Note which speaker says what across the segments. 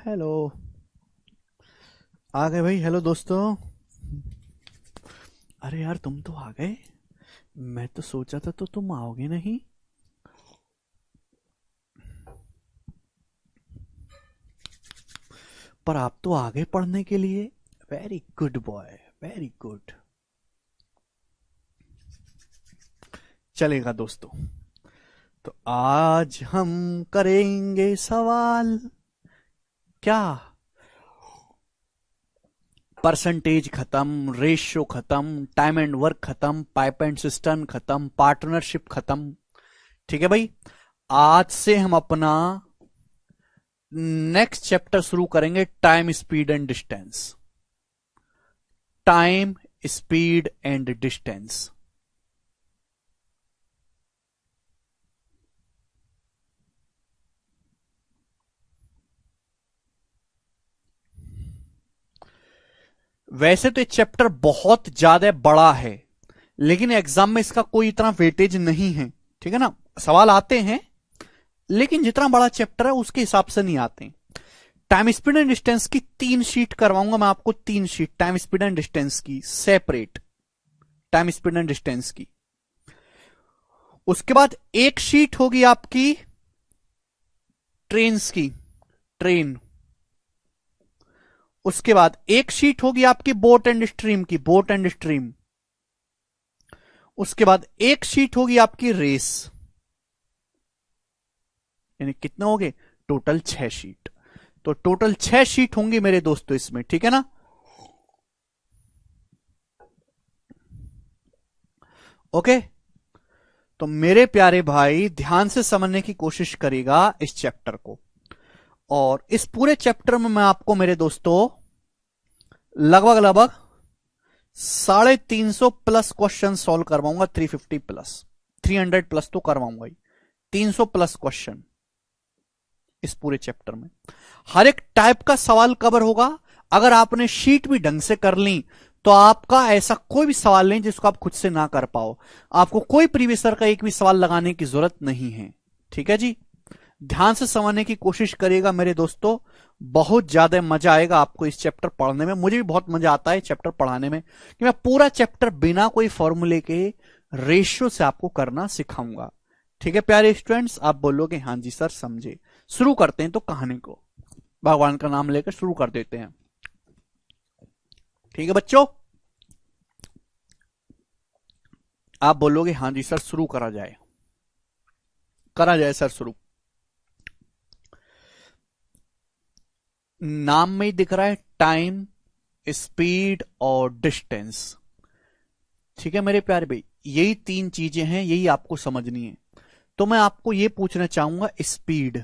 Speaker 1: Hello. आ गए भाई। Hello दोस्तों। अरे यार तुम तो आ गए। मैं तो सोचा था तो तुम आओगे नहीं। पर आप तो आ गए पढ़ने के लिए। Very good boy, very good. चलेगा दोस्तों। तो आज हम करेंगे सवाल। क्या? परसेंटेज खत्म, रेशियो खत्म, टाइम एंड वर्क खत्म, पाइप एंड सिस्टम खत्म, पार्टनरशिप खत्म। ठीक है भाई। आज से हम अपना नेक्स्ट चैप्टर शुरू करेंगे, time speed and distance. Time speed and distance. वैसे तो ये चैप्टर बहुत ज्यादा बड़ा है, लेकिन एग्जाम में इसका कोई इतना वेटेज नहीं है। ठीक है ना। सवाल आते हैं, लेकिन जितना बड़ा चैप्टर है उसके हिसाब से नहीं आते। टाइम स्पीड एंड डिस्टेंस की 3 शीट करवाऊंगा मैं आपको। 3 sheet time speed and distance की, separate time speed and distance की। उसके बाद एक शीट होगी आपकी ट्रेन्स की, ट्रेन। उसके बाद एक शीट होगी आपकी बोट एंड स्ट्रीम की, बोट एंड स्ट्रीम। उसके बाद एक शीट होगी आपकी रेस। यानी कितने हो गए? Total 6 sheet. तो टोटल 6 शीट होंगी मेरे दोस्तों इसमें। ठीक है ना। ओके। तो मेरे प्यारे भाई ध्यान से समझने की कोशिश करिएगा इस चैप्टर को। और इस पूरे चैप्टर में मैं आपको मेरे दोस्तों लगभग लगभग 350 प्लस क्वेश्चन सॉल्व करवाऊंगा। 350 प्लस, 300 प्लस तो करवाऊंगा ही। 300 प्लस क्वेश्चन इस पूरे चैप्टर में। हर एक टाइप का सवाल कवर होगा। अगर आपने शीट भी ढंग से कर ली तो आपका ऐसा कोई भी सवाल नहीं जिसको आप खुद से ना कर पाओ। आपको कोई प्रीवियसर का एक भी सवाल लगाने की जरूरत नहीं है। ठीक है जी। ध्यान से समझने की कोशिश करिएगा मेरे दोस्तों। बहुत ज्यादा मजा आएगा आपको इस चैप्टर पढ़ने में। मुझे भी बहुत मजा आता है चैप्टर पढ़ाने में, कि मैं पूरा चैप्टर बिना कोई फॉर्मूले के रेशियो से आपको करना सिखाऊंगा। ठीक है प्यारे स्टूडेंट्स, आप बोलोगे हाँ जी सर समझे। शुरू करते हैं तो कहानी को भगवान का नाम लेकर शुरू कर देते हैं। ठीक है बच्चों, आप बोलोगे हाँ जी सर शुरू करा जाए। करा जाए सर शुरू। नाम में ही दिख रहा है टाइम, स्पीड और डिस्टेंस। ठीक है मेरे प्यारे भाई, यही 3 चीजें हैं, यही आपको समझनी है। तो मैं आपको यह पूछना चाहूंगा, स्पीड।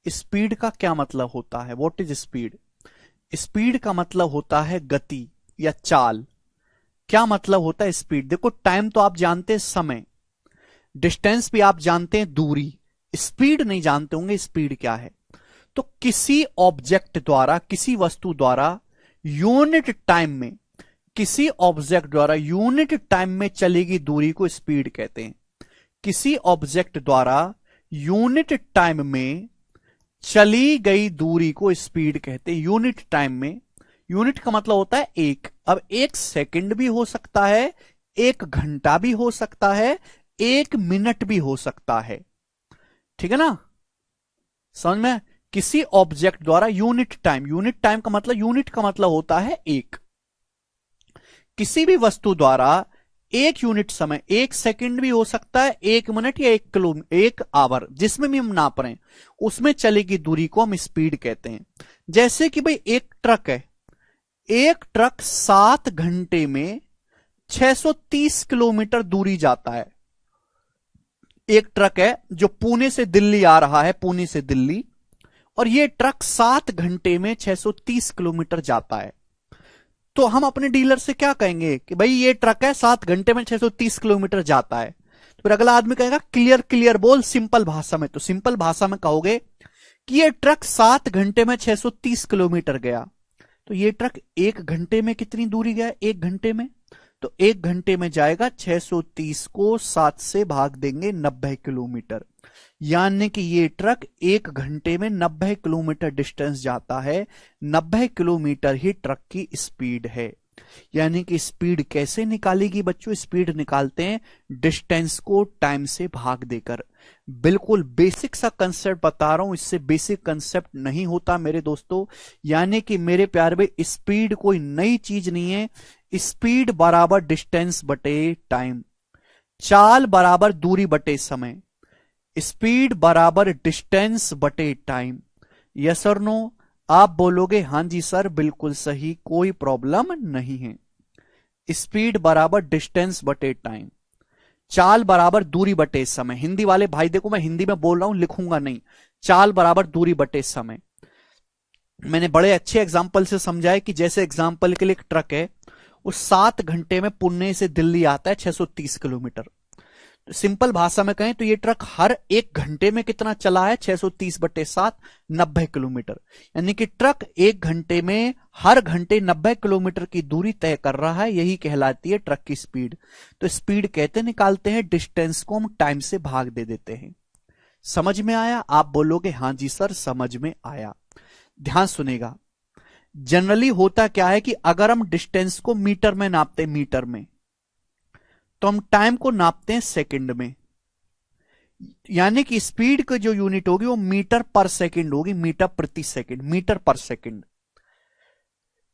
Speaker 1: स्पीड का क्या मतलब होता है? What is speed? स्पीड का मतलब होता है गति या चाल। क्या मतलब होता है स्पीड? देखो टाइम तो आप जानते हैं, समय। डिस्टेंस भी आप जानते हैं, दूरी। स्पीड नहीं जानते होंगे स्पीड क्या है। तो किसी ऑब्जेक्ट द्वारा, किसी वस्तु द्वारा यूनिट टाइम में, किसी ऑब्जेक्ट द्वारा यूनिट टाइम में चलेगी दूरी को स्पीड कहते हैं। किसी ऑब्जेक्ट द्वारा यूनिट टाइम में चली गई दूरी को स्पीड कहते हैं। यूनिट टाइम में, यूनिट का मतलब होता है एक। अब 1 सेकंड भी हो सकता है, 1 घंटा भी हो सकता है, 1 मिनट भी हो सकता है। ठीक है ना। समझ में? किसी ऑब्जेक्ट द्वारा यूनिट टाइम, यूनिट टाइम का मतलब, यूनिट का मतलब होता है एक। किसी भी वस्तु द्वारा 1 यूनिट समय, 1 सेकंड भी हो सकता है, 1 मिनट या 1 आवर, जिसमें भी हम नाप रहे हैं उसमें चलेगी दूरी को हम स्पीड कहते हैं। जैसे कि भाई एक ट्रक है, एक ट्रक 7 घंटे में 630 किलोमीटर दूरी जाता है। एक ट्रक है जो पुणे से दिल्ली आ रहा है, पुणे से दिल्ली, और यह ट्रक 7 घंटे में 630 किलोमीटर जाता है। तो हम अपने डीलर से क्या कहेंगे कि भाई ये ट्रक है 7 घंटे में 630 किलोमीटर जाता है। तो फिर अगला आदमी कहेगा क्लियर क्लियर बोल सिंपल भाषा में। तो सिंपल भाषा में कहोगे कि ये ट्रक 7 घंटे में 630 किलोमीटर गया। तो ये ट्रक 1 घंटे में कितनी दूरी गया? 1 घंटे में। तो 1 घंटे में जाएगा 630 को 7 से भाग देंगे 90 किलोमीटर। यानी कि ये ट्रक 1 घंटे में 90 किलोमीटर डिस्टेंस जाता है। 90 किलोमीटर ही ट्रक की स्पीड है। यानी कि स्पीड कैसे निकालेगी बच्चों? स्पीड निकालते हैं डिस्टेंस को टाइम से भाग देकर। बिल्कुल बेसिक सा कंसेप्ट बता रहा हूं, इससे बेसिक कंसेप्ट नहीं होता मेरे दोस्तों। यानी कि मेरे प्यार में स्पीड कोई नई चीज नहीं है। स्पीड बराबर डिस्टेंस बटे टाइम, चाल बराबर दूरी बटे समय, स्पीड बराबर डिस्टेंस बटे टाइम। यस और नो? आप बोलोगे हां जी सर बिल्कुल सही, कोई प्रॉब्लम नहीं है। स्पीड बराबर डिस्टेंस बटे टाइम, चाल बराबर दूरी बटे समय। हिंदी वाले भाई देखो, मैं हिंदी में बोल रहा हूं, लिखूंगा नहीं। चाल बराबर दूरी बटे समय। मैंने बड़े अच्छे एग्जाम्पल से समझाया कि जैसे एग्जाम्पल के लिए एक ट्रक है, वो 7 घंटे में पुणे से दिल्ली आता है 630 किलोमीटर। तो सिंपल भाषा में कहें तो ये ट्रक हर 1 घंटे में कितना चला है? 630 बटे 7, 90 किलोमीटर। यानी कि ट्रक 1 घंटे में हर घंटे 90 किलोमीटर की दूरी तय कर रहा है। यही कहलाती है ट्रक की स्पीड। तो स्पीड कहते निकालते हैं, डिस्टेंस को हम टाइम से भाग दे देते हैं। समझ में आया? आप बोलोगे हां जी सर समझ में आया। ध्यान सुनेगा, जनरली होता क्या है कि अगर हम डिस्टेंस को मीटर में नापते हैं, मीटर में, तो हम टाइम को नापते हैं सेकंड में। यानी कि स्पीड की जो यूनिट होगी वो मीटर पर सेकंड होगी, मीटर प्रति second, metre per second.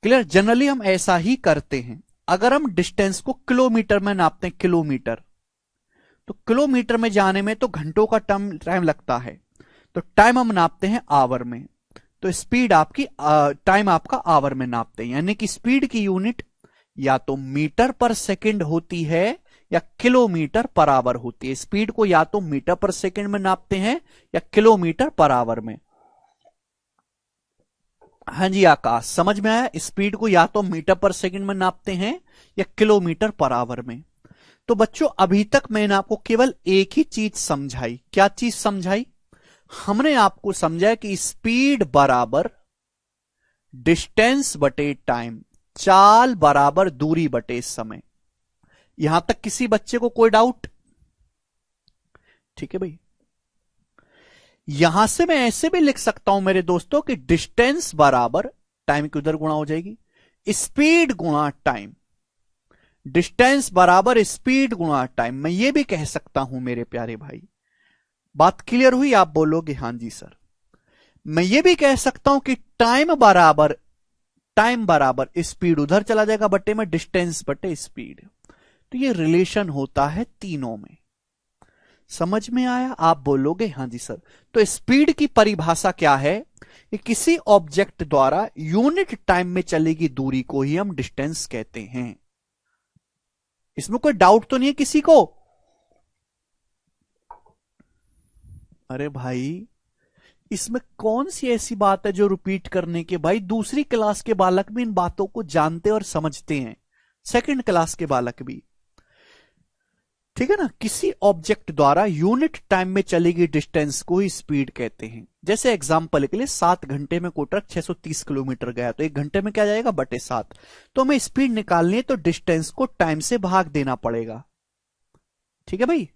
Speaker 1: Clear? Generally हम ऐसा ही करते हैं। अगर हम डिस्टेंस को किलोमीटर में नापते हैं, किलोमीटर, तो किलोमीटर में जाने में तो घंटों का टाइम लगता है, तो टाइम हम नापते हैं आवर में। तो स्पीड आपकी टाइम आपका आवर में नापते हैं। यानी कि स्पीड की यूनिट या तो मीटर पर सेकंड होती है या किलोमीटर पर आवर होती है। स्पीड को या तो मीटर पर सेकंड में नापते हैं या किलोमीटर पर आवर में। हाँ जी आकाश, समझ में आया? स्पीड को या तो मीटर पर सेकंड में नापते हैं या किलोमीटर पर आवर में। तो बच्चों अभी तक मैंने आपको केवल एक ही चीज समझाई। क्या चीज समझाई? हमने आपको समझाया कि स्पीड बराबर डिस्टेंस बटे टाइम, चाल बराबर दूरी बटे समय। यहां तक किसी बच्चे को कोई डाउट? ठीक है भाई। यहां से मैं ऐसे भी लिख सकता हूं मेरे दोस्तों कि डिस्टेंस बराबर टाइम की उधर गुणा हो जाएगी, स्पीड गुणा टाइम। डिस्टेंस बराबर स्पीड गुणा टाइम। मैं ये भी कह सकता हूं मेरे प्यारे भाई। बात क्लियर हुई? आप बोलोगे हां जी सर। मैं ये भी कह सकता हूं कि टाइम बराबर स्पीड उधर चला जाएगा बटे में डिस्टेंस बटे स्पीड। तो ये रिलेशन होता है तीनों में। समझ में आया? आप बोलोगे हां जी सर। तो स्पीड की परिभाषा क्या है? कि किसी ऑब्जेक्ट द्वारा यूनिट टाइम में चलेगी दूरी को ही हम डिस्टेंस कहते हैं। इसमें कोई डाउट तो नहीं है किसी को? अरे भाई, इसमें कौन सी ऐसी बात है जो रिपीट करने के? भाई दूसरी क्लास के बालक भी इन बातों को जानते और समझते हैं, सेकंड क्लास के बालक भी। ठीक है ना? किसी ऑब्जेक्ट द्वारा यूनिट टाइम में चलेगी डिस्टेंस को ही स्पीड कहते हैं। जैसे एग्जांपल के लिए 7 घंटे में कोई ट्रक 630 किलोमीटर गया, तो 1 घंटे में क्या जाएगा? बटे 7। तो हमें स्पीड निकालनी है तो डिस्टेंस को टाइम से भाग देना पड़ेगा। ठीक है भाई?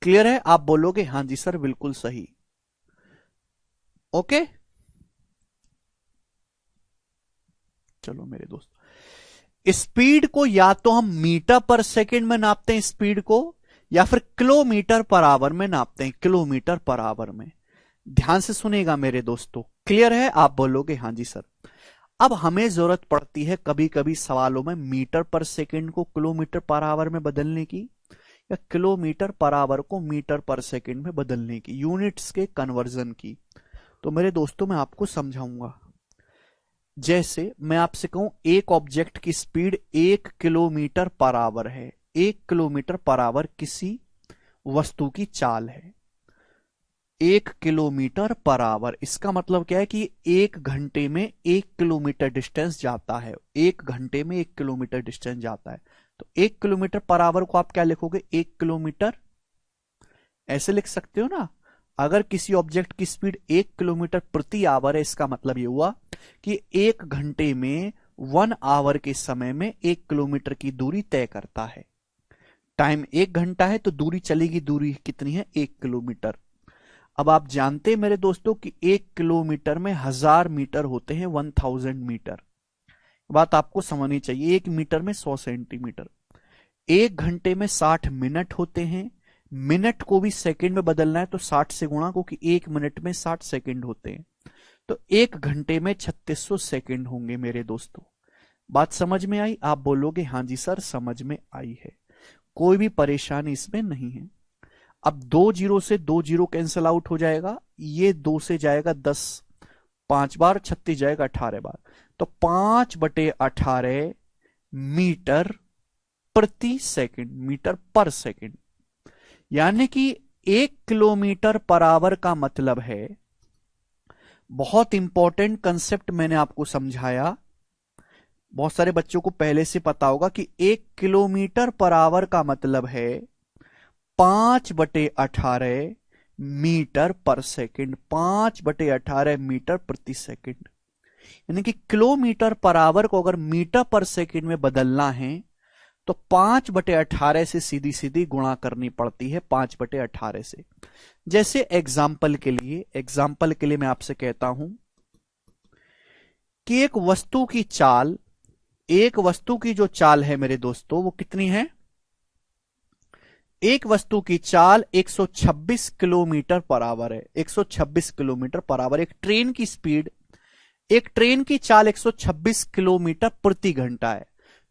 Speaker 1: क्लियर है? आप बोलोगे हां जी सर बिल्कुल सही। ओके, चलो मेरे दोस्त, स्पीड को या तो हम मीटर पर सेकंड में नापते हैं स्पीड को, या फिर किलोमीटर पर आवर में नापते हैं, किलोमीटर पर आवर में। ध्यान से सुनेगा मेरे दोस्तों। क्लियर है? आप बोलोगे हां जी सर। अब हमें जरूरत पड़ती है कभी कभी सवालों में मीटर पर सेकंड को किलोमीटर पर आवर में बदलने की, या किलोमीटर पर आवर को मीटर पर सेकंड में बदलने की, यूनिट्स के कन्वर्जन की। तो मेरे दोस्तों मैं आपको समझाऊंगा। जैसे मैं आपसे कहूं एक ऑब्जेक्ट की स्पीड 1 किलोमीटर पर आवर है। 1 किलोमीटर पर आवर किसी वस्तु की चाल है। 1 किलोमीटर पर आवर, इसका मतलब क्या है कि 1 घंटे में 1 किलोमीटर डिस्टेंस जाता है। 1 घंटे में 1 किलोमीटर डिस्टेंस जाता है। तो 1 किलोमीटर पर आवर को आप क्या लिखोगे? 1 किलोमीटर, ऐसे लिख सकते हो ना। अगर किसी ऑब्जेक्ट की स्पीड 1 किलोमीटर प्रति आवर है, इसका मतलब यह हुआ कि 1 घंटे में 1 आवर के समय में 1 किलोमीटर की दूरी तय करता है। टाइम 1 घंटा है तो दूरी चलेगी, दूरी कितनी है? 1 किलोमीटर। अब आप जानते हैं मेरे दोस्तों कि 1 किलोमीटर में 1000 मीटर होते हैं, 1000 मीटर। बात आपको समझनी चाहिए, 1 मीटर में 100 सेंटीमीटर। 1 घंटे में 60 मिनट होते हैं, मिनट को भी सेकंड में बदलना है तो 60 से गुणा, क्योंकि 1 मिनट में 60 सेकंड होते हैं। तो 1 घंटे में 3600 सेकंड होंगे मेरे दोस्तों। बात समझ में आई? आप बोलोगे हाँ जी सर समझ में आई है, कोई भी परेशानी इसमें नहीं है। अब 2 जीरो से 2 जीरो कैंसिल आउट हो जाएगा, ये 2 से जाएगा 10, 5 बार 36 जाएगा 18 बार, तो 5/18 मीटर प्रति सेकंड, मीटर पर सेकंड। यानी कि 1 किलोमीटर पर आवर का मतलब है, बहुत इंपॉर्टेंट कंसेप्ट मैंने आपको समझाया, बहुत सारे बच्चों को पहले से पता होगा कि 1 किलोमीटर पर आवर का मतलब है 5/18 मीटर पर सेकंड, 5/18 मीटर प्रति सेकंड। यानी कि किलोमीटर पर आवर को अगर मीटर पर सेकंड में बदलना है तो 5/18 से सीधी सीधी गुणा करनी पड़ती है, 5/18 से। जैसे एग्जाम्पल के लिए मैं आपसे कहता हूं कि एक वस्तु की जो चाल है मेरे दोस्तों वो कितनी है? एक वस्तु की चाल 126 किलोमीटर पर आवर है, 126 किलोमीटर पर आवर। एक ट्रेन की चाल 126 किलोमीटर प्रति घंटा है,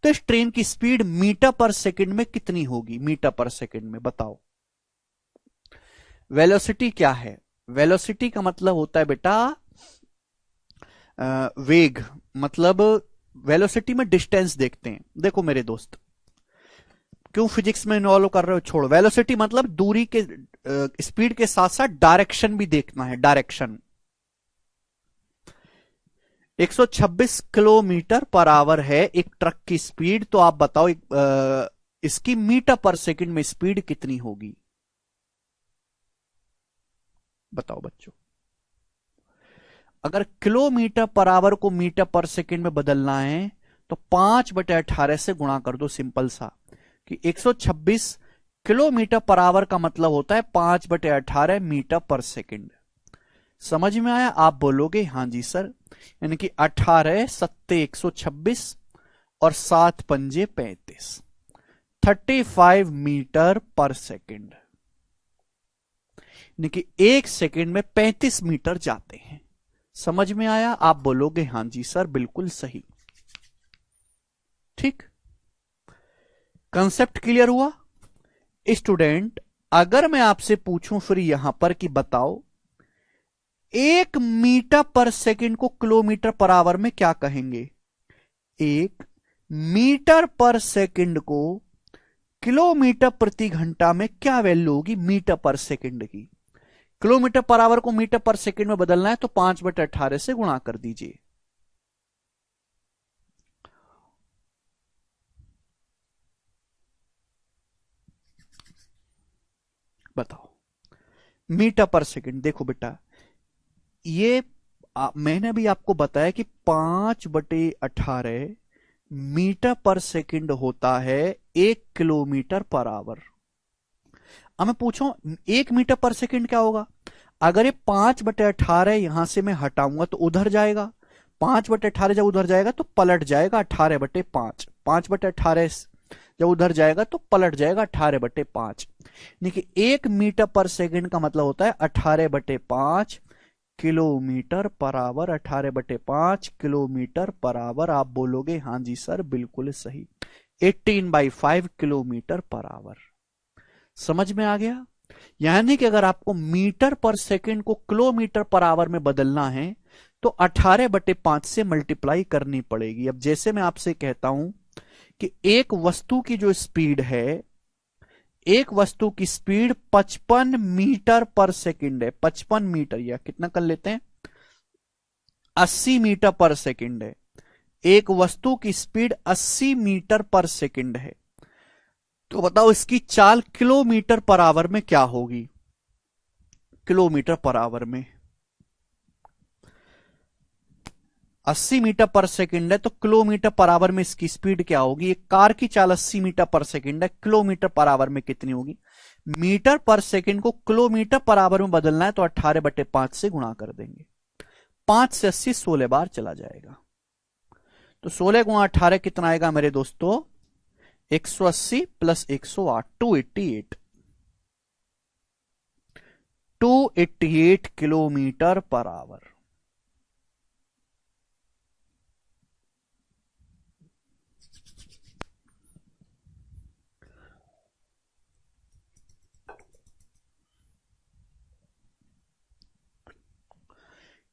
Speaker 1: तो इस ट्रेन की स्पीड मीटर पर सेकंड में कितनी होगी? मीटर पर सेकंड में बताओ। वेलोसिटी क्या है? वेलोसिटी का मतलब होता है बेटा वेग, मतलब वेलोसिटी में डिस्टेंस देखते हैं। देखो मेरे दोस्त, क्यों फिजिक्स में इन्वॉल्व कर रहे हो? छोड़ो। वेलोसिटी मतलब दूरी के स्पीड के साथ साथ डायरेक्शन भी देखना है, डायरेक्शन। 126 किलोमीटर पर आवर है एक ट्रक की स्पीड, तो आप बताओ इसकी मीटर पर सेकंड में स्पीड कितनी होगी? बताओ बच्चों। अगर किलोमीटर पर आवर को मीटर पर सेकंड में बदलना है तो 5/18 से गुणा कर दो, सिंपल सा, कि 126 किलोमीटर पर आवर का मतलब होता है 5/18 मीटर पर सेकंड। समझ में आया? आप बोलोगे हाँ जी सर। यानी कि 18 सत्ते 126 और 7 पंजे 35, 35 मीटर पर सेकंड। यानी कि 1 सेकंड में 35 मीटर जाते हैं। समझ में आया? आप बोलोगे हाँ जी सर बिल्कुल सही। ठीक, कंसेप्ट क्लियर हुआ? स्टूडेंट, अगर मैं आपसे पूछूं फिर यहां पर कि बताओ 1 मीटर पर सेकंड को किलोमीटर पर आवर में क्या कहेंगे? 1 मीटर पर सेकंड को किलोमीटर प्रति घंटा में क्या वैल्यू होगी मीटर पर सेकंड की? किलोमीटर पर आवर को मीटर पर सेकंड में बदलना है तो 5/18 से गुणा कर दीजिए। बताओ मीटर पर सेकंड। देखो बेटा, ये मैंने भी आपको बताया कि 5/18 मीटर पर सेकंड होता है 1 किलोमीटर पर आवर। अब मैं पूछूं 1 मीटर पर सेकंड क्या होगा? अगर ये 5/18 यहां से मैं हटाऊंगा तो उधर जाएगा, 5/18 जब उधर जाएगा तो पलट जाएगा 18/5, 5/18 जब उधर जाएगा तो पलट जाएगा 18/5। देखिए 1 मीटर पर सेकंड का मतलब होता है 18/5 kilometre per hour, 18/5 kilometre per hour. आप बोलोगे हाँ जी सर बिल्कुल सही, 18/5 किलोमीटर पर आवर। समझ में आ गया? यानी कि अगर आपको मीटर पर सेकंड को किलोमीटर पर आवर में बदलना है तो 18/5 से मल्टीप्लाई करनी पड़ेगी। अब जैसे मैं आपसे कहता हूं कि एक वस्तु की जो स्पीड है, एक वस्तु की स्पीड 55 मीटर पर सेकंड है, 55 मीटर, या कितना कर लेते हैं 80 मीटर पर सेकंड है। एक वस्तु की स्पीड 80 मीटर पर सेकंड है, तो बताओ इसकी चाल किलोमीटर पर आवर में क्या होगी? किलोमीटर पर आवर में 80 मीटर पर सेकंड है तो किलोमीटर पर आवर में इसकी स्पीड क्या होगी? एक कार की चाल 80 मीटर पर सेकंड है, किलोमीटर पर आवर में कितनी होगी? मीटर पर सेकंड को किलोमीटर पर आवर में बदलना है तो 18/5 से गुणा कर देंगे। 5 से 80 16 बार चला जाएगा। तो 16 गुणा 18 कितना आएगा मेरे दोस्तों? 180 plus 108 288 288 kilometre per hour.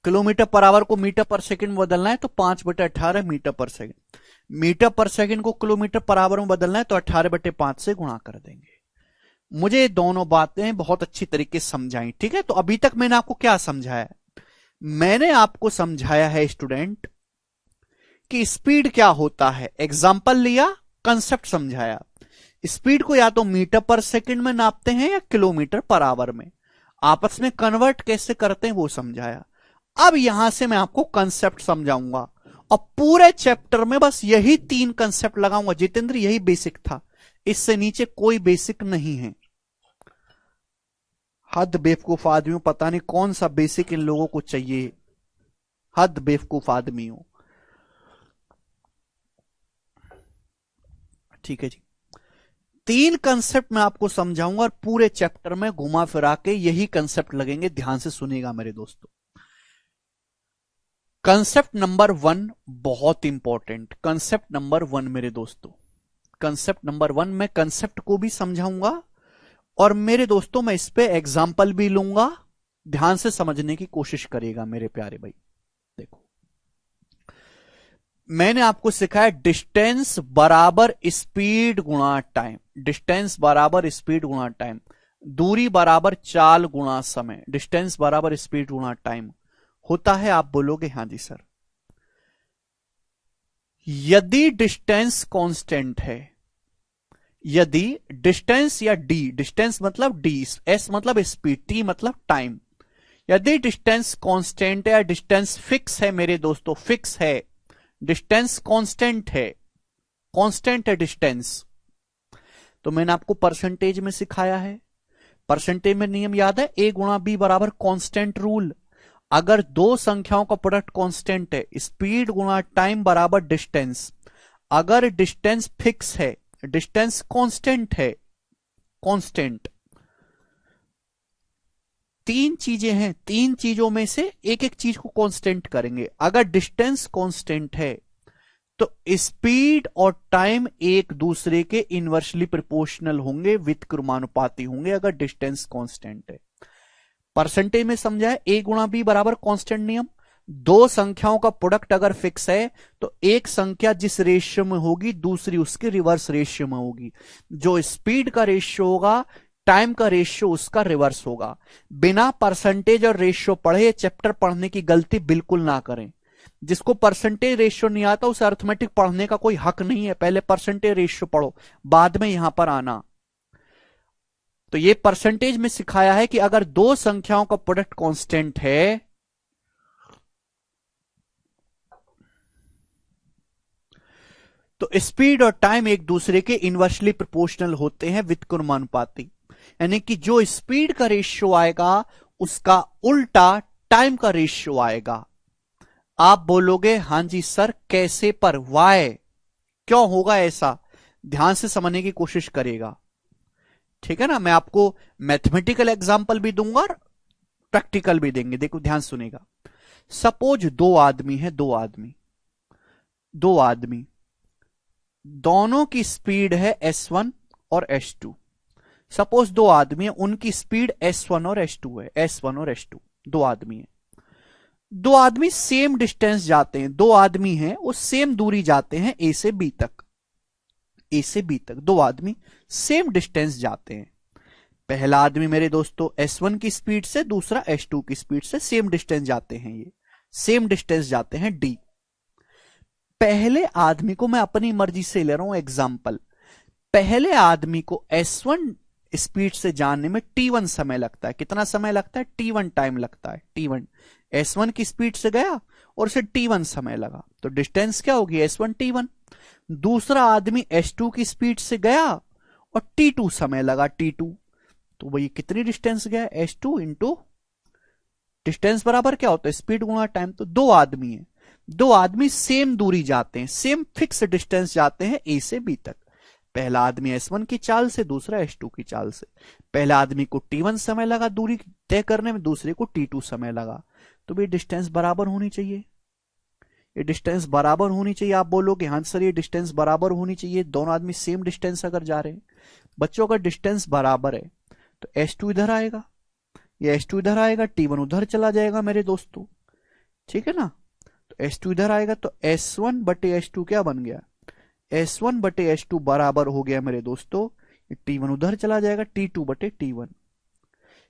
Speaker 1: Kilometre per hour को मीटर पर सेकंड में बदलना है तो 5/18 metre per second. Metre per second को किलोमीटर पर आवर में बदलना है तो 18/5 से गुणा कर देंगे। मुझे दोनों बातें बहुत अच्छी तरीके से समझाई, ठीक है। तो अभी तक मैंने आपको क्या समझाया? मैंने आपको समझाया है स्टूडेंट कि स्पीड क्या होता है, एग्जाम्पल लिया, कंसेप्ट समझाया। स्पीड को या तो मीटर पर सेकंड में नापते हैं या किलोमीटर पर आवर में, आपस में कन्वर्ट कैसे करते हैं वो समझाया। अब यहां से मैं आपको कंसेप्ट समझाऊंगा और पूरे चैप्टर में बस यही 3 कंसेप्ट लगाऊंगा। जितेंद्र यही बेसिक था, इससे नीचे कोई बेसिक नहीं है। हद बेवकूफ आदमियों, पता नहीं कौन सा बेसिक इन लोगों को चाहिए। हद बेवकूफ आदमियों। ठीक है जी, 3 कंसेप्ट मैं आपको समझाऊंगा और पूरे चैप्टर में घुमा फिरा के यही कंसेप्ट लगेंगे। ध्यान से सुनिएगा मेरे दोस्तों। कंसेप्ट नंबर 1 बहुत इंपॉर्टेंट, कंसेप्ट नंबर 1 मेरे दोस्तों, कंसेप्ट नंबर 1 मैं कंसेप्ट को भी समझाऊंगा और मेरे दोस्तों मैं इस पे एग्जाम्पल भी लूंगा। ध्यान से समझने की कोशिश करिएगा मेरे प्यारे भाई। देखो, मैंने आपको सिखाया डिस्टेंस बराबर स्पीड गुणा टाइम। डिस्टेंस बराबर स्पीड गुणा टाइम, दूरी बराबर चाल गुणा समय। डिस्टेंस बराबर स्पीड गुणा टाइम होता है। आप बोलोगे हाँ जी सर। यदि डिस्टेंस कांस्टेंट है, यदि डिस्टेंस या डी, डिस्टेंस मतलब डी, एस मतलब स्पीड, टी मतलब टाइम, यदि डिस्टेंस कांस्टेंट है या डिस्टेंस फिक्स है मेरे दोस्तों, फिक्स है, डिस्टेंस कांस्टेंट है, कांस्टेंट है डिस्टेंस, तो मैंने आपको परसेंटेज में सिखाया है। परसेंटेज में नियम याद है, ए गुणा बी बराबर कांस्टेंट रूल। अगर दो संख्याओं का प्रोडक्ट कांस्टेंट है, स्पीड गुणा टाइम बराबर डिस्टेंस। अगर डिस्टेंस फिक्स है, डिस्टेंस कांस्टेंट है, कांस्टेंट, 3 चीजें हैं, 3 चीजों में से एक एक चीज को कांस्टेंट करेंगे। अगर डिस्टेंस कांस्टेंट है तो स्पीड और टाइम एक दूसरे के इनवर्सली प्रोपोर्शनल होंगे, व्युत्क्रमानुपाती होंगे अगर डिस्टेंस कांस्टेंट है। परसेंटेज में समझा है, ए गुणा बी बराबर कांस्टेंट नियम। दो संख्याओं का प्रोडक्ट अगर फिक्स है तो एक संख्या जिस रेशियो में होगी दूसरी उसके रिवर्स रेशियो में होगी। जो स्पीड का रेशियो होगा, टाइम का रेशियो उसका रिवर्स होगा। बिना परसेंटेज और रेशियो पढ़े चैप्टर पढ़ने की गलती बिल्कुल ना करें। जिसको परसेंटेज रेशियो नहीं आता उसे अर्थमेटिक पढ़ने का कोई हक नहीं है। पहले परसेंटेज रेशियो पढ़ो, बाद में यहां पर आना। तो ये परसेंटेज में सिखाया है कि अगर दो संख्याओं का प्रोडक्ट कांस्टेंट है तो स्पीड और टाइम एक दूसरे के इनवर्सली प्रोपोर्शनल होते हैं, व्युत्क्रमानुपाती। यानी कि जो स्पीड का रेशियो आएगा उसका उल्टा टाइम का रेशियो आएगा। आप बोलोगे हां जी सर कैसे, पर वाई, क्यों होगा ऐसा? ध्यान से समझने की कोशिश करिएगा, ठीक है ना। मैं आपको मैथमेटिकल एग्जांपल भी दूंगा और प्रैक्टिकल भी देंगे। देखो ध्यान सुनेगा। सपोज दो आदमी है, दो आदमी, दोनों की स्पीड है S1 और S2। सपोज दो आदमी है, उनकी स्पीड S1 और S2 है, S1 और S2 दो आदमी है। दो आदमी सेम डिस्टेंस जाते हैं, दो आदमी हैं वो सेम दूरी जाते हैं ए से बी तक, ए से बी तक दो आदमी सेम डिस्टेंस जाते हैं। पहला आदमी मेरे दोस्तों S1 की स्पीड से, दूसरा S2 की स्पीड से सेम डिस्टेंस जाते हैं, ये सेम डिस्टेंस जाते हैं D। पहले आदमी को मैं अपनी मर्जी से ले रहा हूं एग्जाम्पल। पहले आदमी को S1 स्पीड से जाने में T1 समय लगता है। कितना समय लगता है? T1 टाइम लगता है। T1 S1 की स्पीड से गया और उसे T1 समय लगा, तो डिस्टेंस क्या होगी? S1 T1। दूसरा आदमी S2 की स्पीड से गया और T2 समय लगा, T2। तो वही कितनी डिस्टेंस गया, h2 इंटू डिस्टेंस बराबर क्या होता है, स्पीड गुणा टाइम। तो दो आदमी है, दो आदमी सेम दूरी जाते हैं, सेम फिक्स डिस्टेंस जाते हैं ए से बी तक। पहला आदमी S1 की चाल से, दूसरा S2 की चाल से। पहला आदमी को T1 समय लगा दूरी तय करने में, दूसरे को T2 समय लगा। तो भाई डिस्टेंस बराबर होनी चाहिए, ये डिस्टेंस बराबर होनी चाहिए। आप बोलोगे हाँ सर ये डिस्टेंस बराबर होनी चाहिए, दोनों आदमी सेम डिस्टेंस अगर जा रहे हैं। बच्चों का डिस्टेंस बराबर है तो S2 इधर आएगा, ये S2 इधर आएगा, T1 उधर चला जाएगा मेरे दोस्तों, ठीक है ना। तो S2 इधर आएगा तो S1 बटे S2 क्या बन गया, S1 बटे S2 बराबर हो गया मेरे दोस्तों, T1 उधर चला जाएगा, T2 बटे T1।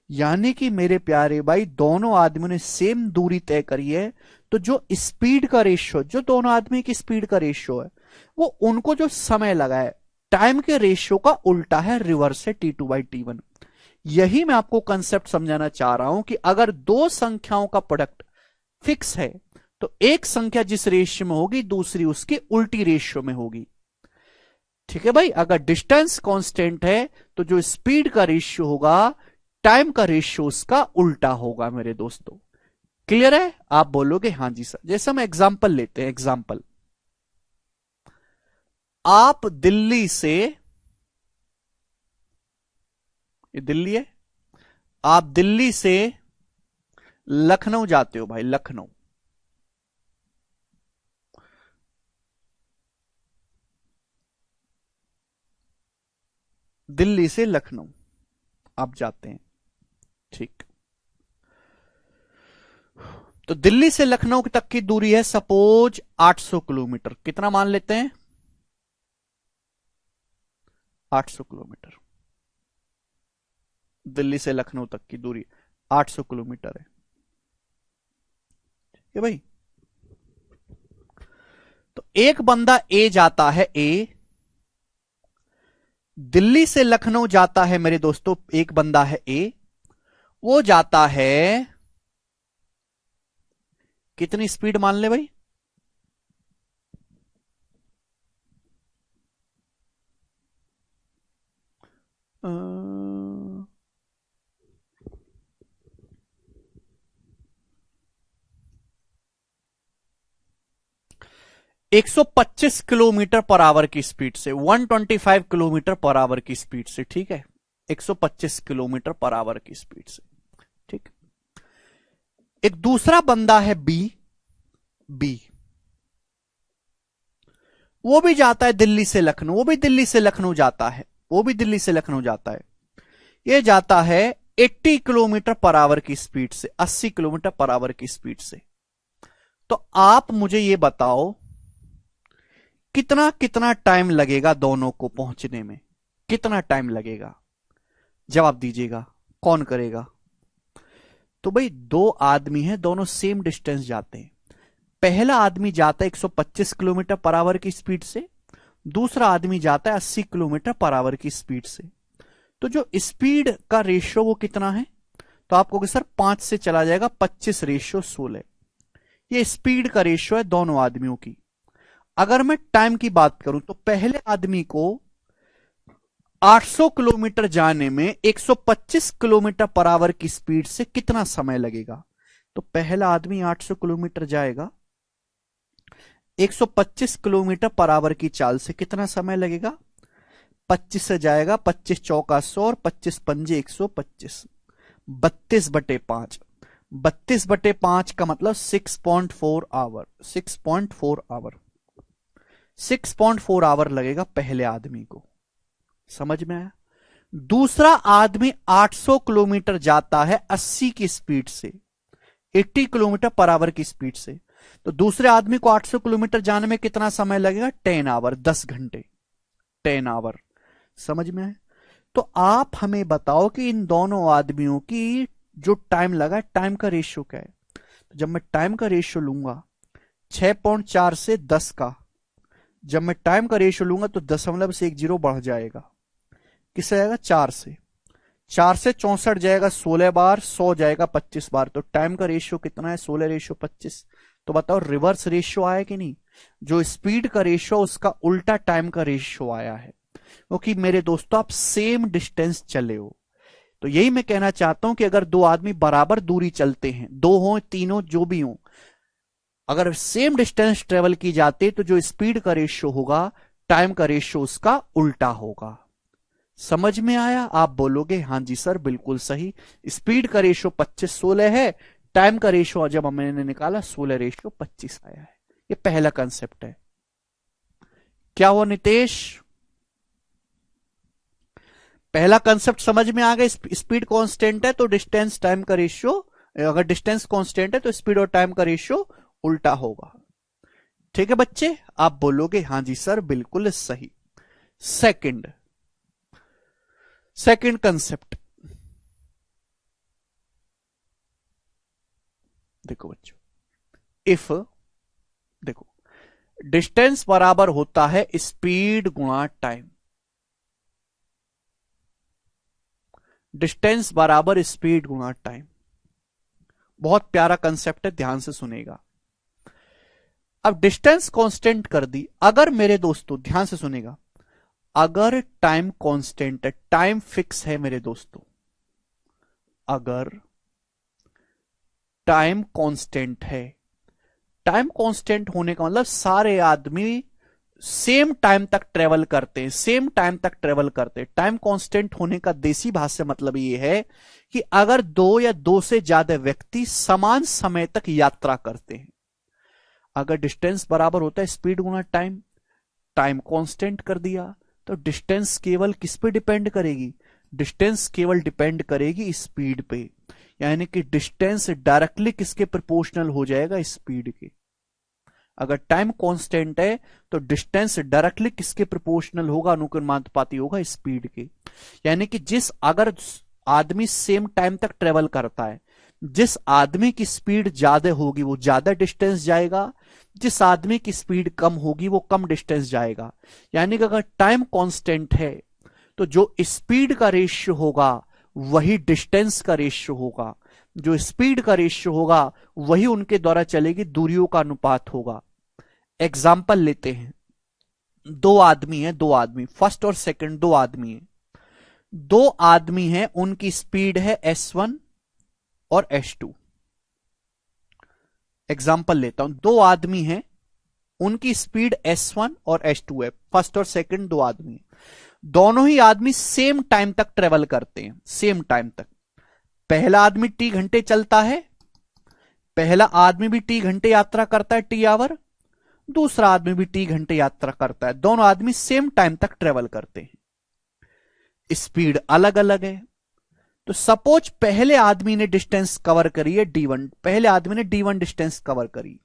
Speaker 1: यानी कि मेरे प्यारे भाई दोनों आदमियों ने सेम दूरी तय करी है, तो जो स्पीड का रेशियो, जो दोनों आदमी की स्पीड का रेशियो है, वो उनको जो समय लगा है टाइम के रेशियो का उल्टा है, रिवर्स है, T2 बाई T1। यही मैं आपको कंसेप्ट समझाना चाह रहा हूं कि अगर दो संख्याओं का प्रोडक्ट फिक्स है तो एक संख्या जिस रेशियो में होगी दूसरी उसकी उल्टी रेशियो में होगी, ठीक है भाई। अगर डिस्टेंस कांस्टेंट है तो जो स्पीड का रेशियो होगा टाइम का रेशियो उसका उल्टा होगा मेरे दोस्तों। क्लियर है, आप बोलोगे हाँ जी सर। जैसे हम एग्जांपल लेते हैं, एग्जांपल, आप दिल्ली से, ये दिल्ली है, आप दिल्ली से लखनऊ जाते हो भाई, लखनऊ। दिल्ली से लखनऊ आप जाते हैं, ठीक। तो दिल्ली से लखनऊ तक की दूरी है सपोज 800 किलोमीटर। कितना मान लेते हैं, 800 किलोमीटर। दिल्ली से लखनऊ तक की दूरी 800 किलोमीटर है, ये भाई। तो एक बंदा ए जाता है, ए दिल्ली से लखनऊ जाता है मेरे दोस्तों, एक बंदा है ए, वो जाता है कितनी स्पीड मान ले भाई, अ... 125 किलोमीटर पर आवर की स्पीड से, 125 किलोमीटर पर आवर की स्पीड से, ठीक है, 125 किलोमीटर पर आवर की स्पीड से, ठीक। एक दूसरा बंदा है बी, बी वो भी जाता है दिल्ली से लखनऊ, वो भी दिल्ली से लखनऊ जाता है, वो भी दिल्ली से लखनऊ जाता है। ये जाता है 80 किलोमीटर पर आवर की स्पीड से, 80 किलोमीटर पर आवर की स्पीड से। तो आप मुझे ये बताओ कितना कितना टाइम लगेगा दोनों को पहुंचने में, कितना टाइम लगेगा, जवाब दीजिएगा, कौन करेगा। तो भाई दो आदमी हैं, दोनों सेम डिस्टेंस जाते हैं। पहला आदमी जाता है 125 किलोमीटर पर आवर की स्पीड से, दूसरा आदमी जाता है 80 किलोमीटर पर आवर की स्पीड से। तो जो स्पीड का रेशियो वो कितना है, तो आप कहोगे सर 5 से चला जाएगा 25 रेशियो 16। ये स्पीड का रेशियो है दोनों आदमियों की। अगर मैं टाइम की बात करूं तो पहले आदमी को 800 किलोमीटर जाने में 125 किलोमीटर पर आवर की स्पीड से कितना समय लगेगा। तो पहला आदमी 800 किलोमीटर जाएगा, 125 किलोमीटर पर आवर की चाल से कितना समय लगेगा, 25 से जाएगा, 25 चौका 100 और 25 पंजे 125, 32/5। 32/5 का मतलब 6.4 आवर, 6.4 आवर, 6.4 आवर लगेगा पहले आदमी को। समझ में आया। दूसरा आदमी 800 किलोमीटर जाता है 80 की स्पीड से, 80 किलोमीटर पर आवर की स्पीड से। तो दूसरे आदमी को 800 किलोमीटर जाने में कितना समय लगेगा, 10 आवर, 10 घंटे, 10 आवर। समझ में आया। तो आप हमें बताओ कि इन दोनों आदमियों की जो टाइम लगा, टाइम का रेशियो क्या है। तो जब मैं टाइम का रेशियो लूंगा 6.4 से 10 का, जब मैं टाइम का रेशियो लूंगा तो दशमलव से 1 जीरो बढ़ जाएगा, किससे जाएगा, 4 से, 4 से 64 जाएगा 16 बार, 100 जाएगा 25 बार। तो टाइम का रेशियो कितना है, 16 रेशियो 25। तो बताओ रिवर्स रेशियो आया कि नहीं। जो स्पीड का रेशियो उसका उल्टा टाइम का रेशियो आया है, क्योंकि मेरे दोस्तों आप सेम डिस्टेंस चले हो, तो यही मैं कहना चाहता हूं कि अगर दो आदमी बराबर दूरी चलते हैं, दो हो तीनों जो भी हो, अगर सेम डिस्टेंस ट्रेवल की जाती है तो जो स्पीड का रेशियो होगा, टाइम का रेशियो उसका उल्टा होगा। समझ में आया? आप बोलोगे हां जी सर बिल्कुल सही। स्पीड का रेशियो 25-16 है, टाइम का रेशियो जब मैंने निकाला 16:25 आया है। ये पहला कंसेप्ट है। क्या हुआ नितेश? पहला कंसेप्ट समझ में आ गया। स्पीड कांस्टेंट है तो डिस्टेंस टाइम का रेशियो, अगर डिस्टेंस कांस्टेंट है तो स्पीड और टाइम का रेशियो उल्टा होगा। ठीक है बच्चे, आप बोलोगे हां जी सर बिल्कुल सही। सेकंड सेकंड कंसेप्ट देखो बच्चों, इफ देखो डिस्टेंस बराबर होता है स्पीड गुणा टाइम, डिस्टेंस बराबर स्पीड गुणा टाइम। बहुत प्यारा कंसेप्ट है, ध्यान से सुनेगा। अब डिस्टेंस कांस्टेंट कर दी, अगर मेरे दोस्तों ध्यान से सुनेगा, अगर टाइम कांस्टेंट है, टाइम फिक्स है मेरे दोस्तों, अगर टाइम कांस्टेंट है, टाइम कांस्टेंट होने का मतलब सारे आदमी सेम टाइम तक ट्रेवल करते हैं, सेम टाइम तक ट्रेवल करते हैं। टाइम कांस्टेंट होने का देसी भाषा मतलब ये है कि अगर दो या दो से ज्यादा व्यक्ति समान समय तक यात्रा करते हैं, अगर डिस्टेंस बराबर होता है स्पीड गुना टाइम, टाइम कांस्टेंट कर दिया, तो डिस्टेंस केवल किस पे डिपेंड करेगी? डिस्टेंस केवल डिपेंड करेगी स्पीड पे, यानी कि डिस्टेंस डायरेक्टली किसके प्रोपोर्शनल हो जाएगा? स्पीड के। अगर टाइम कांस्टेंट है तो डिस्टेंस डायरेक्टली किसके प्रोपोर्शनल होगा? अनुक्रमानुपाती होगा स्पीड के। यानी कि जिस अगर आदमी सेम टाइम तक ट्रेवल करता है, जिस आदमी की स्पीड ज्यादा होगी वो ज्यादा डिस्टेंस जाएगा, जिस आदमी की स्पीड कम होगी वो कम डिस्टेंस जाएगा। यानी कि अगर टाइम कांस्टेंट है तो जो स्पीड का रेशियो होगा वही डिस्टेंस का रेशियो होगा, जो स्पीड का रेशियो होगा वही उनके द्वारा चलेगी दूरियों का अनुपात होगा। एग्जाम्पल लेते हैं, दो आदमी हैं, दो आदमी फर्स्ट और सेकंड, दो आदमी हैं, दो आदमी हैं, उनकी स्पीड है S1 और S2। एग्जाम्पल लेता हूं, दो आदमी हैं, उनकी स्पीड S1 और S2 है, फर्स्ट और सेकंड दो आदमी हैं। दोनों ही आदमी सेम टाइम तक ट्रेवल करते हैं, सेम टाइम तक। पहला आदमी T घंटे चलता है, पहला आदमी भी T घंटे यात्रा करता है, T आवर, दूसरा आदमी भी T घंटे यात्रा करता है, दोनों आदमी सेम टाइम तक ट्रेवल करते हैं, स्पीड अलग अलग है। तो सपोज पहले आदमी ने डिस्टेंस कवर करी है D1, पहले आदमी ने D1 डिस्टेंस कवर करी,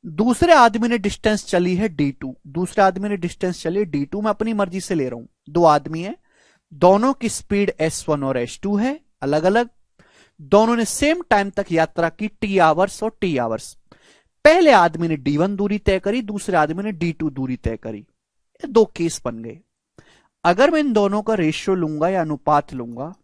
Speaker 1: दूसरे आदमी ने डिस्टेंस चली है D2, दूसरे आदमी ने डिस्टेंस चली है D2। मैं अपनी मर्जी से ले रहा हूं, दो आदमी है, दोनों की स्पीड S1 और S2 है अलग अलग, दोनों ने सेम टाइम तक यात्रा की T आवर्स और T आवर्स। पहले आदमी ने D1 दूरी तय करी, दूसरे आदमी ने D2 दूरी तय करी। ये दो केस बन गए। अगर मैं इन दोनों का रेशियो लूंगा या अनुपात लूंगा,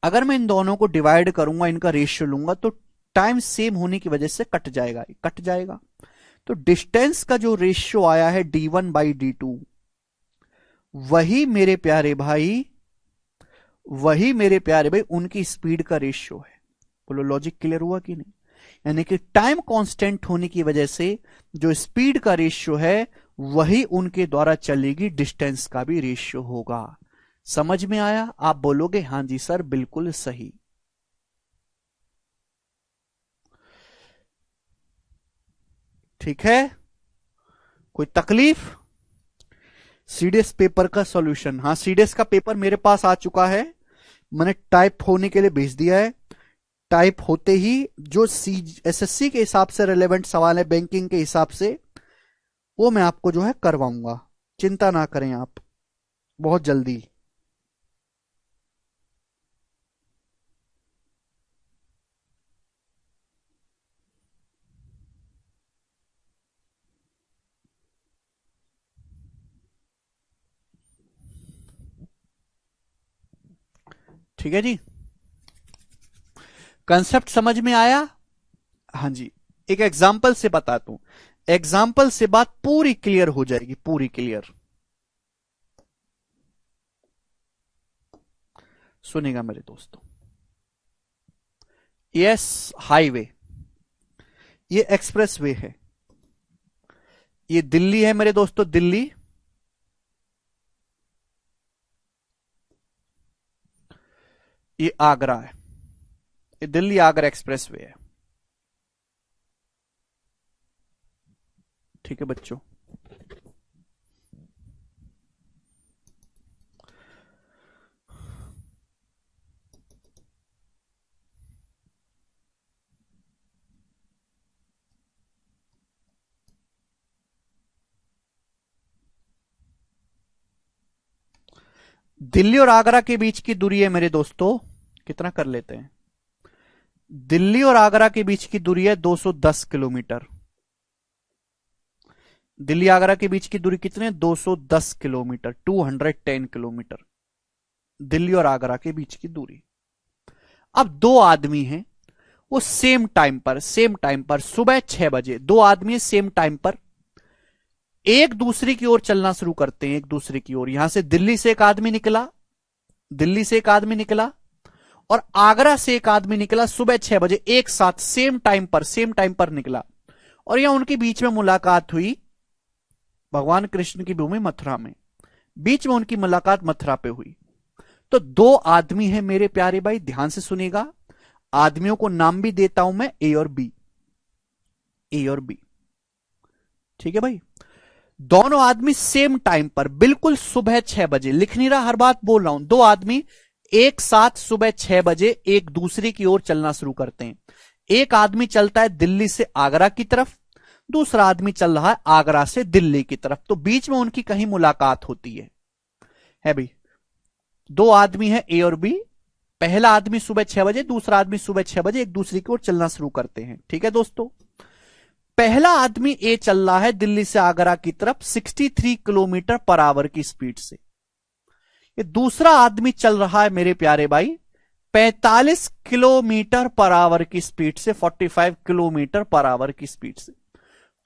Speaker 1: अगर मैं इन दोनों को डिवाइड करूंगा, इनका रेशियो लूंगा, तो टाइम सेम होने की वजह से कट जाएगा, कट जाएगा। तो डिस्टेंस का जो रेशियो आया है D1/D2, वही मेरे प्यारे भाई, वही मेरे प्यारे भाई उनकी स्पीड का रेशियो है। बोलो लॉजिक क्लियर हुआ कि नहीं? यानी कि टाइम कांस्टेंट होने की वजह से जो स्पीड का रेशियो है वही उनके द्वारा चलेगी डिस्टेंस का भी रेशियो होगा। समझ में आया? आप बोलोगे हां जी सर बिल्कुल सही। ठीक है, कोई तकलीफ? सीडीएस पेपर का सॉल्यूशन, हाँ सीडीएस का पेपर मेरे पास आ चुका है, मैंने टाइप होने के लिए भेज दिया है। टाइप होते ही जो एसएससी के हिसाब से रिलेवेंट सवाल है, बैंकिंग के हिसाब से, वो मैं आपको जो है करवाऊंगा, चिंता ना करें आप, बहुत जल्दी। ठीक है जी, कंसेप्ट समझ में आया? हाँ जी, एक एग्जाम्पल से बताता हूं, एग्जाम्पल से बात पूरी क्लियर हो जाएगी, पूरी क्लियर। सुनेगा मेरे दोस्तों, यस हाईवे, ये एक्सप्रेस वे है, ये दिल्ली है मेरे दोस्तों, दिल्ली, ये आगरा है, ये दिल्ली आगरा एक्सप्रेस वे है। ठीक है बच्चों, दिल्ली और आगरा के बीच की दूरी है मेरे दोस्तों, कितना कर लेते हैं, दिल्ली और आगरा के बीच की दूरी है 210 किलोमीटर। दिल्ली आगरा के बीच की दूरी कितने, 210 किलोमीटर, 210 किलोमीटर दिल्ली और आगरा के बीच की दूरी। अब दो आदमी हैं, वो सेम टाइम पर सुबह 6 बजे दो आदमी सेम टाइम पर एक दूसरे की ओर चलना शुरू करते हैं, एक दूसरे की ओर। यहां से दिल्ली से एक आदमी निकला, दिल्ली से एक आदमी निकला और आगरा से एक आदमी निकला सुबह 6 बजे, एक साथ सेम टाइम पर निकला, और यहां उनके बीच में मुलाकात हुई भगवान कृष्ण की भूमि मथुरा में, बीच में उनकी मुलाकात मथुरा पे हुई। तो दो आदमी हैं मेरे प्यारे भाई, ध्यान से सुनेगा, आदमियों को नाम भी देता हूं मैं, ए और बी, ए और बी। ठीक है भाई, दोनों आदमी सेम टाइम पर बिल्कुल सुबह 6 बजे, लिख नहीं रहा, हर बात बोल रहा हूं, दो आदमी एक साथ सुबह 6 बजे एक दूसरे की ओर चलना शुरू करते हैं। एक आदमी चलता है दिल्ली से आगरा की तरफ, दूसरा आदमी चल रहा है आगरा से दिल्ली की तरफ, तो बीच में उनकी कहीं मुलाकात होती है भाई। दो आदमी है ए और बी, पहला आदमी सुबह 6 बजे, दूसरा आदमी सुबह 6 बजे एक दूसरे की ओर चलना शुरू करते हैं। ठीक है दोस्तों, पहला आदमी ए चल रहा है दिल्ली से आगरा की तरफ 63 किलोमीटर पर आवर की स्पीड से, ये दूसरा आदमी चल रहा है मेरे प्यारे भाई 45 किलोमीटर पर आवर की स्पीड से, 45 किलोमीटर पर आवर की स्पीड से।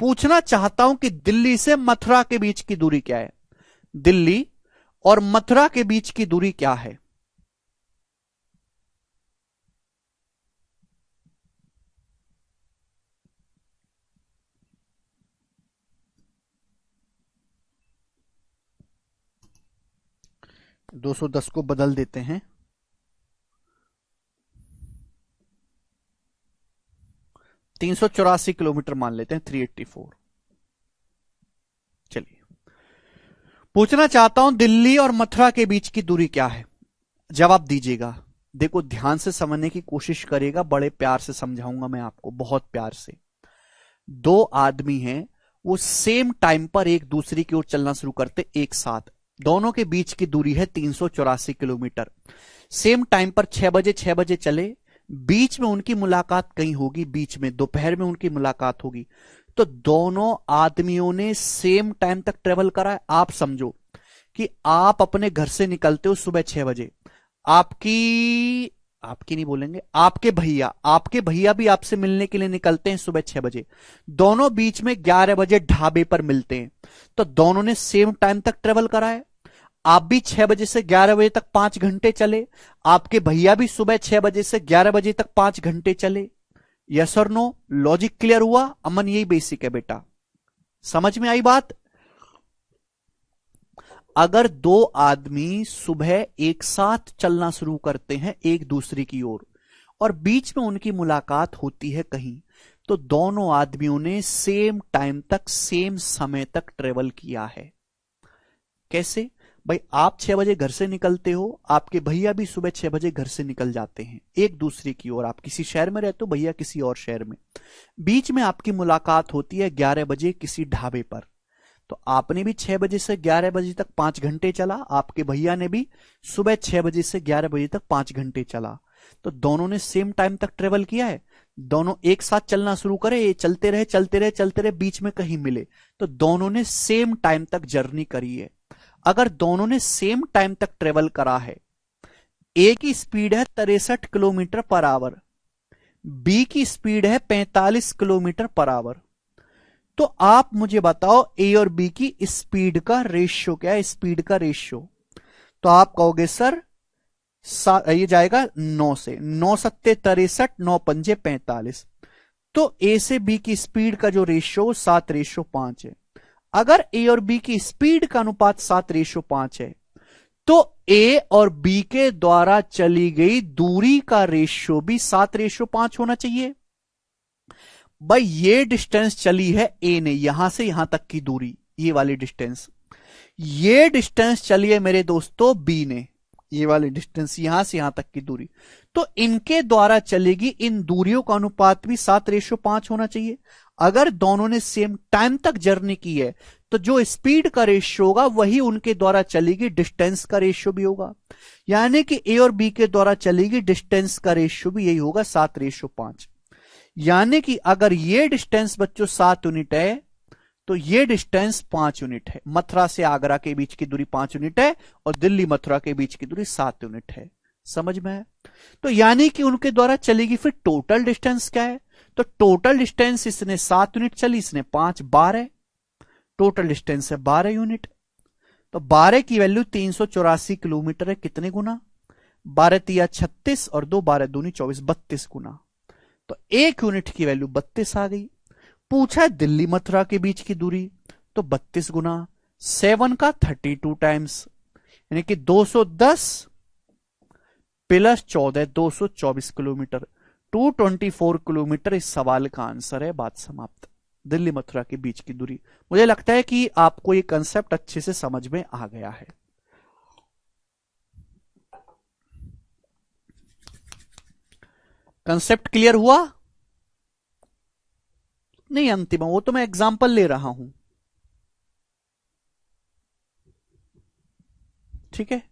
Speaker 1: पूछना चाहता हूं कि दिल्ली से मथुरा के बीच की दूरी क्या है, दिल्ली और मथुरा के बीच की दूरी क्या है? दो सौ दस को बदल देते हैं, 384 किलोमीटर मान लेते हैं, 384। चलिए, पूछना चाहता हूं दिल्ली और मथुरा के बीच की दूरी क्या है, जवाब दीजिएगा। देखो ध्यान से समझने की कोशिश करिएगा, बड़े प्यार से समझाऊंगा मैं आपको, बहुत प्यार से। दो आदमी हैं, वो सेम टाइम पर एक दूसरे की ओर चलना शुरू करते एक साथ, दोनों के बीच की दूरी है 384 किलोमीटर। सेम टाइम पर 6 बजे चले, बीच में उनकी मुलाकात कहीं होगी, बीच में दोपहर में उनकी मुलाकात होगी, तो दोनों आदमियों ने सेम टाइम तक ट्रेवल करा है। आप समझो कि आप अपने घर से निकलते हो सुबह 6 बजे, आपकी नहीं बोलेंगे, आपके भैया भी आपसे मिलने के लिए निकलते हैं सुबह 6 बजे, दोनों बीच में 11 बजे ढाबे पर मिलते हैं, तो दोनों ने सेम टाइम तक ट्रेवल करा है। आप भी 6 बजे से 11 बजे तक 5 घंटे चले, आपके भैया भी सुबह 6 बजे से 11 बजे तक 5 घंटे चले। यस और नो, लॉजिक क्लियर हुआ? अमन यही बेसिक है बेटा, समझ में आई बात? अगर दो आदमी सुबह एक साथ चलना शुरू करते हैं एक दूसरे की ओर और बीच में उनकी मुलाकात होती है कहीं, तो दोनों आदमियों ने सेम टाइम तक सेम समय तक ट्रेवल किया है। कैसे भाई? आप 6 बजे घर से निकलते हो, आपके भैया भी सुबह 6 बजे घर से निकल जाते हैं एक दूसरे की ओर, आप किसी शहर में रहते हो, भैया किसी और शहर में, बीच में आपकी मुलाकात होती है 11 बजे किसी ढाबे पर, तो आपने भी 6 बजे से 11 बजे तक 5 घंटे चला, आपके भैया ने भी सुबह 6 बजे से 11 बजे तक 5 घंटे चला, तो दोनों ने सेम टाइम तक ट्रेवल किया है। दोनों एक साथ चलना शुरू करे, चलते रहे, बीच में कहीं मिले, तो दोनों ने सेम टाइम तक जर्नी करी है। अगर दोनों ने सेम टाइम तक ट्रेवल करा है, ए की स्पीड है 63 किलोमीटर पर आवर, बी की स्पीड है 45 किलोमीटर पर आवर, तो आप मुझे बताओ ए और बी की स्पीड का रेशियो क्या है? स्पीड का रेशियो, तो आप कहोगे सर ये जाएगा 9 से, 9 सत्ते 63, 9 पंजे 45। तो ए से बी की स्पीड का जो रेशियो 7:5 है। अगर ए और बी की स्पीड का अनुपात 7:5 है तो ए और बी के द्वारा चली गई दूरी का रेशियो भी 7:5 होना चाहिए। भाई ये डिस्टेंस चली है ए ने, यहां से यहां तक की दूरी, ये वाली डिस्टेंस। ये डिस्टेंस चली है मेरे दोस्तों बी ने, ये वाली डिस्टेंस यहां से यहां तक की दूरी। तो इनके द्वारा चलेगी इन दूरियों का अनुपात भी 7:5 होना चाहिए। अगर दोनों ने सेम टाइम तक जर्नी की है तो जो स्पीड का रेशियो होगा वही उनके द्वारा चलेगी डिस्टेंस का रेशियो भी होगा। यानी कि ए और बी के द्वारा चलेगी डिस्टेंस का रेशियो भी यही होगा 7:5। यानी कि अगर ये डिस्टेंस बच्चों 7 यूनिट है तो ये डिस्टेंस 5 यूनिट है। मथुरा से आगरा के बीच की दूरी 5 यूनिट है और दिल्ली मथुरा के बीच की दूरी 7 यूनिट है। समझ में है? तो यानी कि उनके द्वारा चलेगी फिर टोटल डिस्टेंस क्या है? तो टोटल डिस्टेंस इसने 7 यूनिट चली, इसने 5, 12। टोटल डिस्टेंस है 12 यूनिट। तो 12 की वैल्यू 384 किलोमीटर है। कितने गुना? 12 तिया 36 और 2 12 दूनी 24, 32 गुना। तो 1 यूनिट की वैल्यू 32 आ गई। पूछा है दिल्ली मथुरा के बीच की दूरी, तो 32 गुना 7 का 32 टाइम्स, यानी कि 210 प्लस 14 224 किलोमीटर, 224 किलोमीटर इस सवाल का आंसर है। बात समाप्त। दिल्ली मथुरा के बीच की दूरी। मुझे लगता है कि आपको ये कंसेप्ट अच्छे से समझ में आ गया है। कंसेप्ट क्लियर हुआ? नहीं अंतिम, वो तो मैं एग्जांपल ले रहा हूं। ठीक है,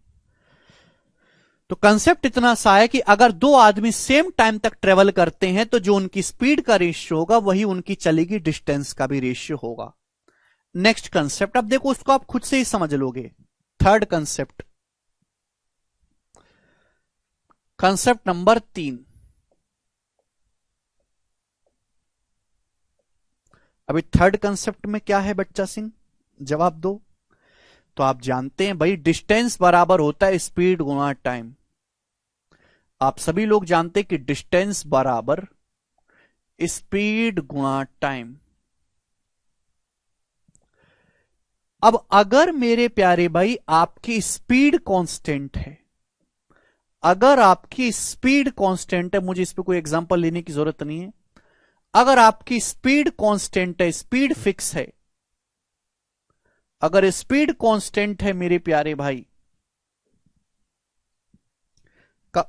Speaker 1: तो कंसेप्ट इतना सा है कि अगर दो आदमी सेम टाइम तक ट्रेवल करते हैं तो जो उनकी स्पीड का रेशियो होगा वही उनकी चलेगी डिस्टेंस का भी रेशियो होगा। नेक्स्ट कंसेप्ट, अब देखो उसको आप खुद से ही समझ लोगे। Third concept, concept number 3। अभी थर्ड कंसेप्ट में क्या है बच्चा सिंह, जवाब दो। तो आप जानते हैं भाई डिस्टेंस बराबर होता है स्पीड गुना टाइम। आप सभी लोग जानते हैं कि डिस्टेंस बराबर स्पीड गुना टाइम। अब अगर मेरे प्यारे भाई आपकी स्पीड कांस्टेंट है, अगर आपकी स्पीड कांस्टेंट है, मुझे इस पर कोई एग्जांपल लेने की जरूरत नहीं है। अगर आपकी स्पीड कांस्टेंट है, स्पीड फिक्स है, अगर स्पीड कांस्टेंट है मेरे प्यारे भाई,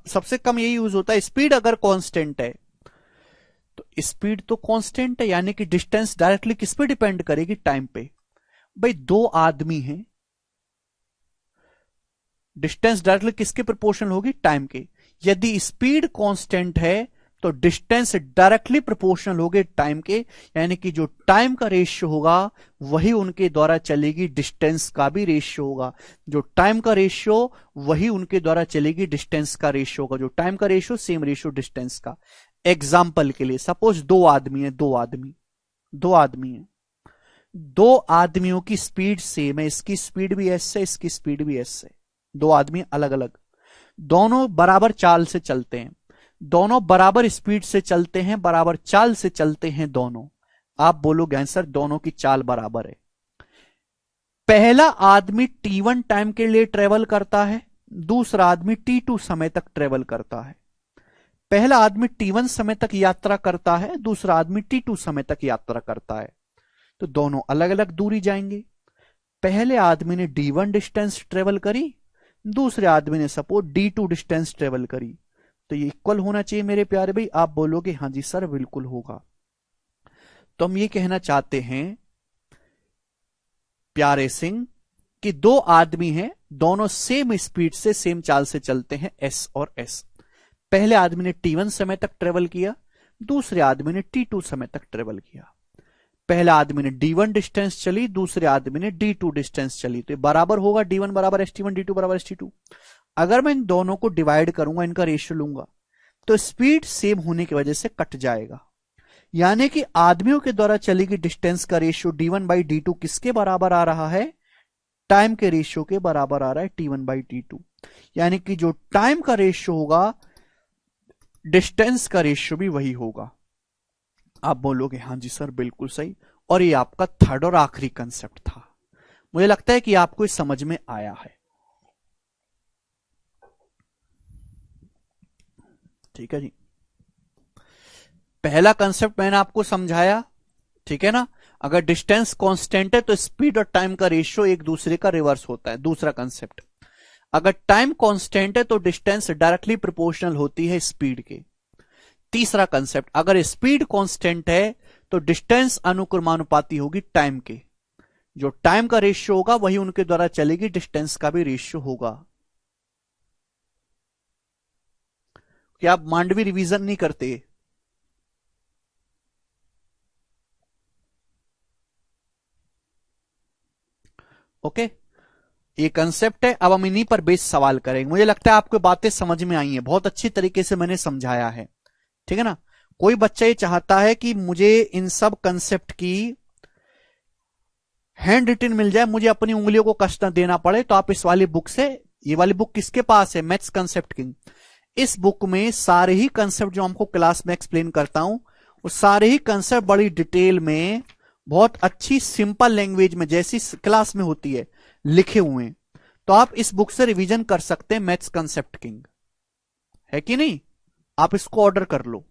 Speaker 1: सबसे कम यही यूज होता है, स्पीड अगर कांस्टेंट है तो स्पीड तो कांस्टेंट है, यानी कि डिस्टेंस डायरेक्टली किस पे डिपेंड करेगी? टाइम पे। भाई दो आदमी हैं, डिस्टेंस डायरेक्टली किसके प्रोपोर्शनल होगी? टाइम के। यदि स्पीड कांस्टेंट है तो डिस्टेंस डायरेक्टली प्रोपोर्शनल होगी टाइम के, यानी कि जो टाइम का रेशियो होगा वही उनके द्वारा चलेगी डिस्टेंस का भी रेशियो होगा। जो टाइम का रेशियो वही उनके द्वारा चलेगी डिस्टेंस का रेशियो होगा। जो टाइम का रेशियो सेम रेशियो डिस्टेंस का। एग्जाम्पल के लिए सपोज दो आदमी है, दो आदमी है, दो आदमियों की स्पीड सेम है, इसकी स्पीड भी एस है, इसकी स्पीड भी एस है। दो आदमी अलग अलग, दोनों बराबर चाल से चलते हैं, दोनों बराबर स्पीड से चलते हैं, बराबर चाल से चलते हैं दोनों। आप बोलोगे आंसर दोनों की चाल बराबर है। पहला आदमी T1 टाइम के लिए ट्रेवल करता है, दूसरा आदमी T2 समय तक ट्रेवल करता है। पहला आदमी T1 समय तक यात्रा करता है, दूसरा आदमी T2 समय तक यात्रा करता है, तो दोनों अलग अलग दूरी जाएंगे। पहले आदमी ने D1 डिस्टेंस ट्रेवल करी, दूसरे आदमी ने सपोज D2 डिस्टेंस ट्रेवल करी, तो ये इक्वल होना चाहिए मेरे प्यारे भाई। आप बोलोगे हां जी सर बिल्कुल होगा। तो हम ये कहना चाहते हैं प्यारे सिंह कि दो आदमी हैं, दोनों सेम स्पीड से सेम चाल से चलते हैं, एस और एस। पहले आदमी ने T1 समय तक ट्रेवल किया, दूसरे आदमी ने T2 समय तक ट्रेवल किया। पहला आदमी ने D1 डिस्टेंस चली, दूसरे आदमी ने D2 डिस्टेंस चली, तो बराबर होगा D1 बराबर ST1, D2 बराबर ST2। अगर मैं इन दोनों को डिवाइड करूंगा, इनका रेशियो लूंगा, तो स्पीड सेम होने की वजह से कट जाएगा। यानी कि आदमियों के द्वारा चली गई डिस्टेंस का रेशियो D1/D2 किसके बराबर आ रहा है? टाइम के रेशियो के बराबर आ रहा है, T1/T2। यानी कि जो टाइम का रेशियो होगा, डिस्टेंस का रेशियो भी वही होगा। आप बोलोगे हाँ जी सर बिल्कुल सही। और ये आपका थर्ड और आखिरी कंसेप्ट था। मुझे लगता है कि आपको इस समझ में आया है। ठीक है जी। पहला कंसेप्ट मैंने आपको समझाया, ठीक है ना। अगर डिस्टेंस कांस्टेंट है तो स्पीड और टाइम का रेशियो एक दूसरे का रिवर्स होता है। दूसरा कंसेप्ट, अगर टाइम कांस्टेंट है तो डिस्टेंस डायरेक्टली प्रोपोर्शनल होती है स्पीड के। तीसरा कंसेप्ट, अगर स्पीड कांस्टेंट है तो डिस्टेंस अनुक्रमानुपाती होगी टाइम के। जो टाइम का रेशियो होगा वही उनके द्वारा चलेगी, डिस्टेंस का भी रेशियो होगा। क्या आप मांडवी रिवीजन नहीं करते? ओके, ये कंसेप्ट है। अब हम इन्हीं पर बेस सवाल करेंगे। मुझे लगता है आपको बातें समझ में आई हैं, बहुत अच्छी तरीके से मैंने समझाया है, ठीक है ना। कोई बच्चा ये चाहता है कि मुझे इन सब कंसेप्ट की हैंड रिटन मिल जाए, मुझे अपनी उंगलियों को कष्ट न देना पड़े, तो आप इस वाली बुक से, ये वाली बुक किसके पास है? Maths concept king. इस बुक में सारे ही कंसेप्ट जो हमको क्लास में एक्सप्लेन करता हूं, वो सारे ही कंसेप्ट बड़ी डिटेल में, बहुत अच्छी सिंपल लैंग्वेज में, जैसी क्लास में होती है, लिखे हुए हैं। तो आप इस बुक से रिवीजन कर सकते हैं, मैथ्स कंसेप्ट किंग, है कि नहीं? आप इसको ऑर्डर कर लो।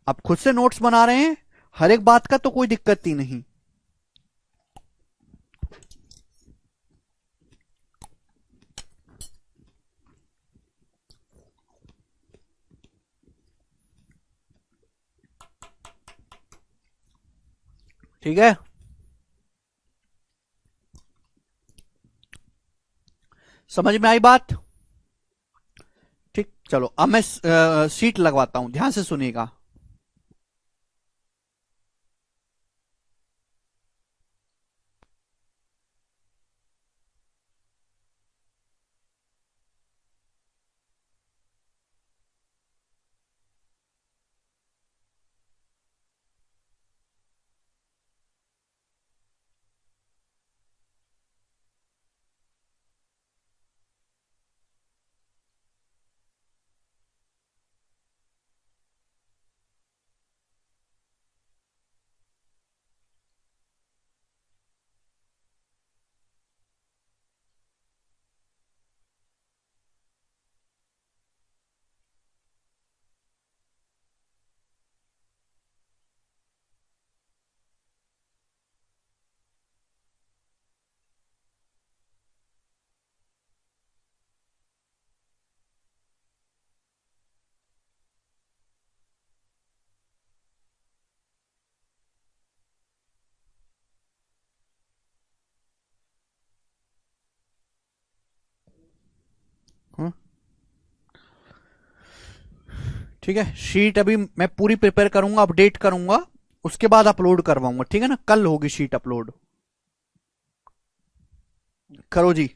Speaker 1: आप खुद से नोट्स बना रहे हैं, हर एक बात का तो कोई दिक्कत ही नहीं। ठीक है, समझ में आई बात? ठीक, चलो अब मैं सीट लगवाता हूं, ध्यान से सुनिएगा। हम्म, ठीक है। शीट अभी मैं पूरी प्रिपेयर करूंगा, अपडेट करूंगा, उसके बाद अपलोड करवाऊंगा, ठीक है ना। कल होगी शीट अपलोड। करो जी।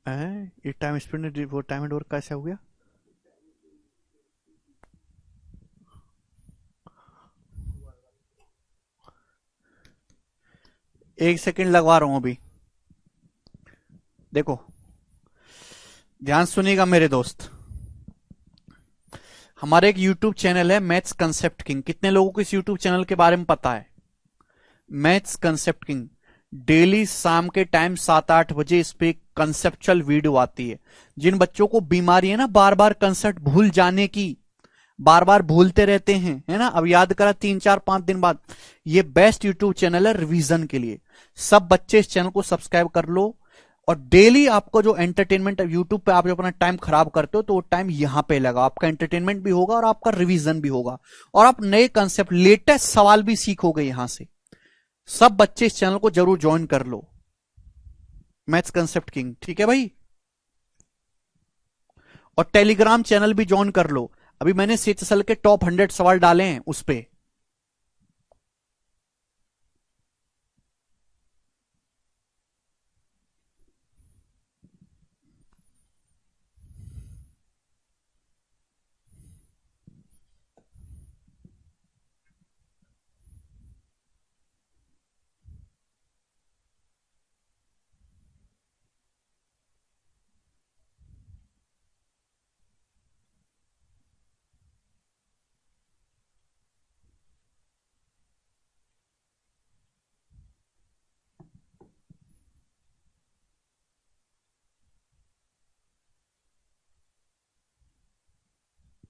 Speaker 1: ये टाइम स्पेंड, वो टाइम एंड वर्क कैसे हो गया? एक सेकंड लगवा रहा हूं अभी। देखो, ध्यान सुनिएगा मेरे दोस्त। हमारे एक यूट्यूब चैनल है मैथ्स कंसेप्ट किंग। कितने लोगों को इस यूट्यूब चैनल के बारे में पता है? Maths concept king. डेली शाम के टाइम 7-8 बजे इस पे कंसेप्चुअल वीडियो आती है। जिन बच्चों को बीमारी है ना बार बार कंसेप्ट भूल जाने की, बार बार भूलते रहते हैं, है ना। अब याद करा 3 4 5 दिन बाद। ये बेस्ट यूट्यूब चैनल है रिवीजन के लिए। सब बच्चे इस चैनल को सब्सक्राइब कर लो, और डेली आपको जो एंटरटेनमेंट यूट्यूब पे आप जो अपना टाइम खराब करते हो, तो वो टाइम यहां पे लगा, आपका एंटरटेनमेंट भी होगा और आपका रिवीजन भी होगा, और आप नए कंसेप्ट लेटेस्ट सवाल भी सीखोगे यहां से। सब बच्चे इस चैनल को जरूर ज्वाइन कर लो, मैथ्स कंसेप्ट किंग, ठीक है भाई। और टेलीग्राम चैनल भी ज्वाइन कर लो, अभी मैंने सीएचएसएल के टॉप 100 सवाल डाले हैं उस पे।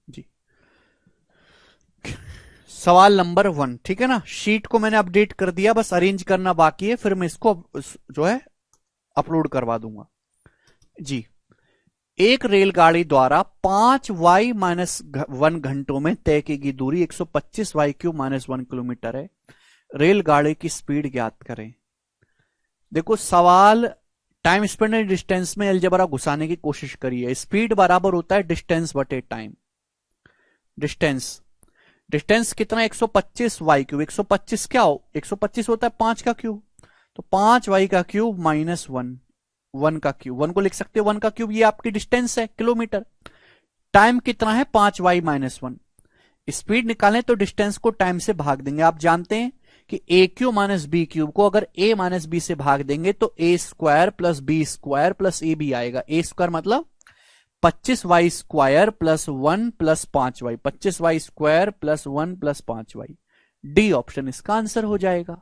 Speaker 1: जी, सवाल नंबर 1, ठीक है ना। शीट को मैंने अपडेट कर दिया, बस अरेंज करना बाकी है, फिर मैं इसको जो है अपलोड करवा दूंगा जी। एक रेलगाड़ी द्वारा 5y-1 घंटों में तय की गई दूरी 125y³ - 1 किलोमीटर है। रेलगाड़ी की स्पीड ज्ञात करें। देखो सवाल टाइम स्पेंड एंड डिस्टेंस में अलजेब्रा घुसाने की कोशिश करिए। स्पीड बराबर होता है डिस्टेंस बटे टाइम। डिस्टेंस, डिस्टेंस कितना 125y³। 125 क्या हो, 125 होता है 5 का क्यूब, तो 5y³ - 1, 1 का क्यूब, 1 को लिख सकते हो 1 का क्यूब, ये आपकी डिस्टेंस है किलोमीटर। टाइम कितना है 5y - 1। स्पीड निकालें तो डिस्टेंस को टाइम से भाग देंगे। आप जानते हैं कि a³ - b³ को अगर a - b से भाग देंगे तो a² + b² + ab आएगा। a² मतलब 25y² + 1 + 5y, 25y² + 1 + 5y। D option इसका आंसर हो जाएगा।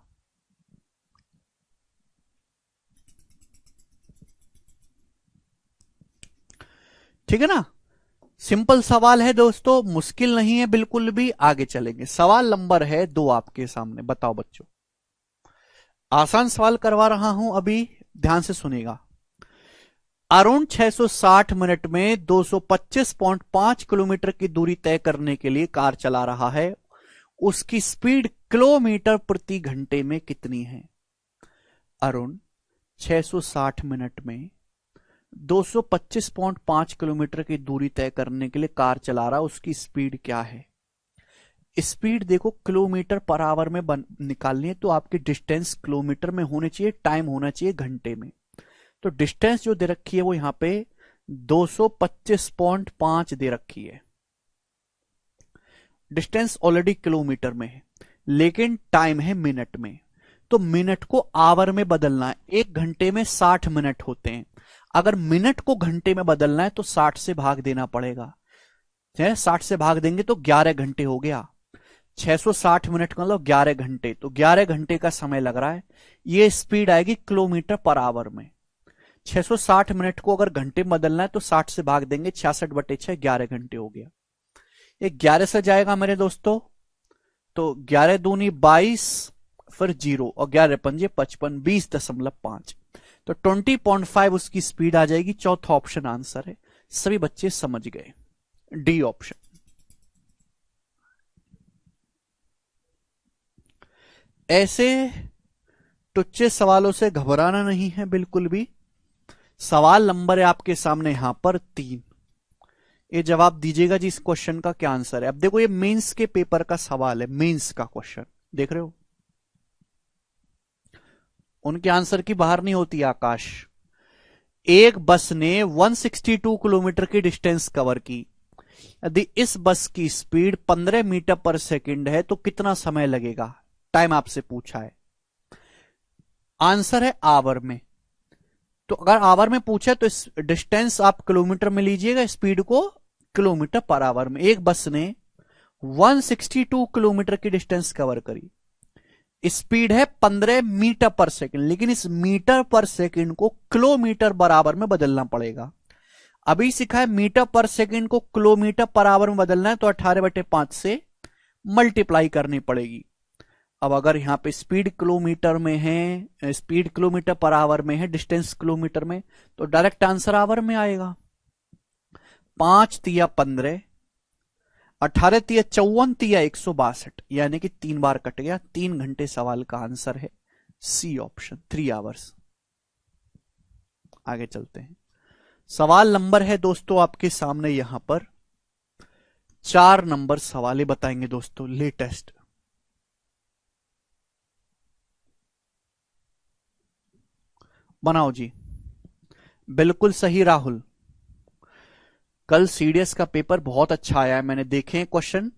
Speaker 1: ठीक है ना, सिंपल सवाल है दोस्तों, मुश्किल नहीं है बिल्कुल भी। आगे चलेंगे, सवाल नंबर है 2 आपके सामने। बताओ बच्चों, आसान सवाल करवा रहा हूं अभी, ध्यान से सुनेगा। अरुण 660 मिनट में 225.5 किलोमीटर की दूरी तय करने के लिए कार चला रहा है। उसकी स्पीड किलोमीटर प्रति घंटे में कितनी है। अरुण 660 मिनट में 225.5 किलोमीटर की दूरी तय करने के लिए कार चला रहा है, उसकी स्पीड क्या है। स्पीड देखो किलोमीटर पर आवर में निकालनी है, तो आपकी डिस्टेंस किलोमीटर में होनी चाहिए, टाइम होना चाहिए घंटे में। तो डिस्टेंस जो दे रखी है वो यहां पे 225.5 दे रखी है। डिस्टेंस ऑलरेडी किलोमीटर में है, लेकिन टाइम है मिनट में, तो मिनट को आवर में बदलना है। 1 घंटे में 60 मिनट होते हैं, अगर मिनट को घंटे में बदलना है तो 60 से भाग देना पड़ेगा। 60 से भाग देंगे तो 11 घंटे हो गया। 660 मिनट मतलब 11 घंटे, तो 11 घंटे का समय लग रहा है। ये स्पीड आएगी किलोमीटर पर आवर में। 660 मिनट को अगर घंटे में बदलना है तो 60 से भाग देंगे, 66/6, 11 घंटे हो गया। ये 11 से जाएगा मेरे दोस्तों, तो 11 दूनी 22, फिर 0 और 11 पंजे 55, 20.5, तो 20.5 उसकी स्पीड आ जाएगी। चौथा ऑप्शन आंसर है। सभी बच्चे समझ गए, डी ऑप्शन। ऐसे टुच्चे सवालों से घबराना नहीं है बिल्कुल भी। सवाल नंबर है आपके सामने यहां पर 3। ये जवाब दीजिएगा जी, इस क्वेश्चन का क्या आंसर है। अब देखो ये मेंस के पेपर का सवाल है, मेंस का क्वेश्चन देख रहे हो, उनके आंसर की बाहर नहीं होती आकाश। एक बस ने 162 किलोमीटर की डिस्टेंस कवर की। यदि इस बस की स्पीड 15 मीटर पर सेकंड है तो कितना समय लगेगा। टाइम आपसे पूछा है, आंसर है आवर में। तो अगर आवर में पूछा तो इस डिस्टेंस आप किलोमीटर में लीजिएगा, स्पीड को किलोमीटर पर आवर में। एक बस ने 162 किलोमीटर की डिस्टेंस कवर करी, स्पीड है 15 मीटर पर सेकंड, लेकिन इस मीटर पर सेकंड को किलोमीटर बराबर में बदलना पड़ेगा। अभी सीखा है मीटर पर सेकंड को किलोमीटर पर आवर में बदलना है, तो 18/5 से मल्टीप्लाई करनी पड़ेगी। अब अगर यहाँ पे स्पीड किलोमीटर में है, स्पीड किलोमीटर पर आवर में है, डिस्टेंस किलोमीटर में, तो डायरेक्ट आंसर आवर में आएगा। 5 तिया 15, 18 तिया 54, तिया 162, यानी कि 3 बार कट गया। 3 घंटे सवाल का आंसर है सी ऑप्शन, 3 आवर्स। आगे चलते हैं। सवाल नंबर है दोस्तों आपके सामने यहां पर 4 नंबर सवाल बताएंगे दोस्तों, लेटेस्ट। बनाओ जी। बिल्कुल सही राहुल, कल सीडीएस का पेपर बहुत अच्छा आया है, मैंने देखे question.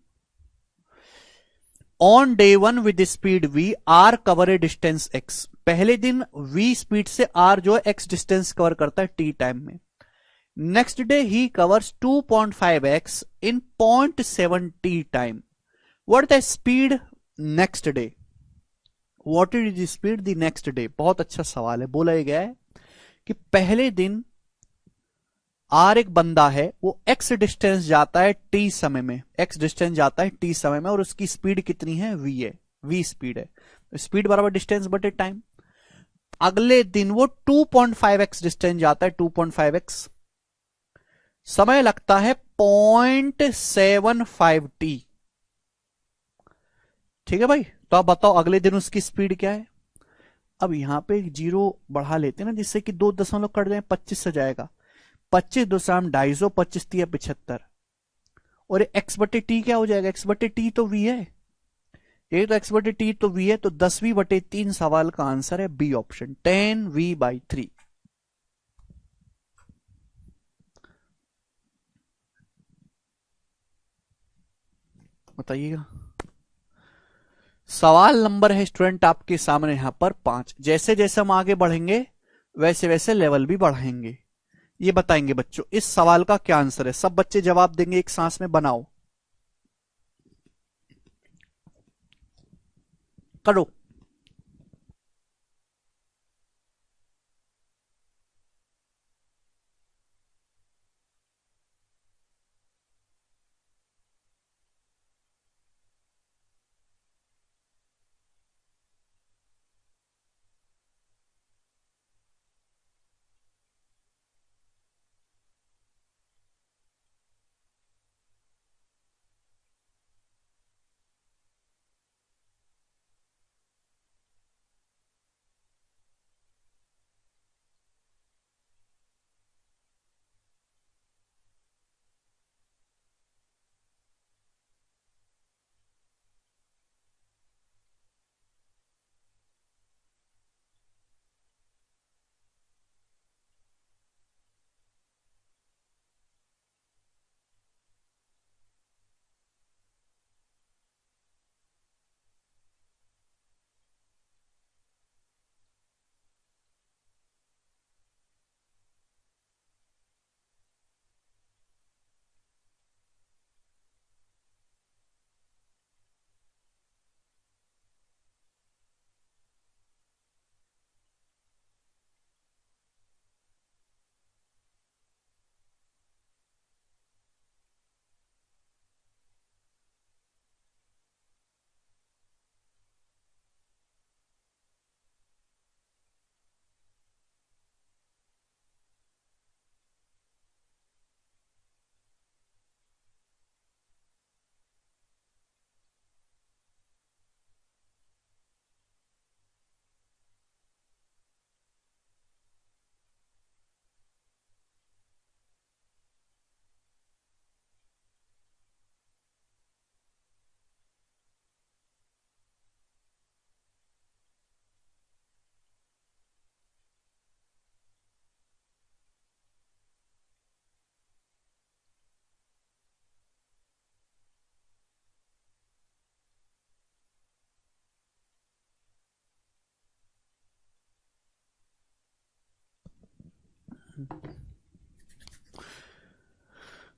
Speaker 1: On day 1 with speed v r cover A distance x, पहले दिन v स्पीड से r जो है x डिस्टेंस कवर करता है t टाइम में। Next day he covers 2.5x in 0.7 t time. What the speed next day, what is the speed the next day. बहुत अच्छा सवाल है। बोला गया है कि पहले दिन आर एक बंदा है, वो एक्स डिस्टेंस जाता है टी समय में, एक्स डिस्टेंस जाता है टी समय में, और उसकी स्पीड कितनी है, वी है, वी स्पीड है। स्पीड बराबर डिस्टेंस बटे टाइम। अगले दिन वो 2.5x डिस्टेंस जाता है, 2.5x, समय लगता है 0.75t। ठीक है भाई, तो आप बताओ अगले दिन उसकी स्पीड क्या है। अब यहां पे जीरो बढ़ा लेते हैं ना, जिससे कि 2 दशमलव कट जाए, 25 से जाएगा। 25 दशमलव 250, 25 तिया 75, और एक्स बटे टी क्या हो जाएगा, एक्स बटे टी तो वी है, ये तो एक्स बटे टी तो वी है, तो 10v/3 सवाल का आंसर है बी ऑप्शन, 10v/3। बताइएगा। सवाल नंबर है स्टूडेंट आपके सामने यहां पर 5। जैसे जैसे हम आगे बढ़ेंगे वैसे वैसे लेवल भी बढ़ाएंगे। ये बताएंगे बच्चों इस सवाल का क्या आंसर है। सब बच्चे जवाब देंगे एक सांस में, बनाओ, करो।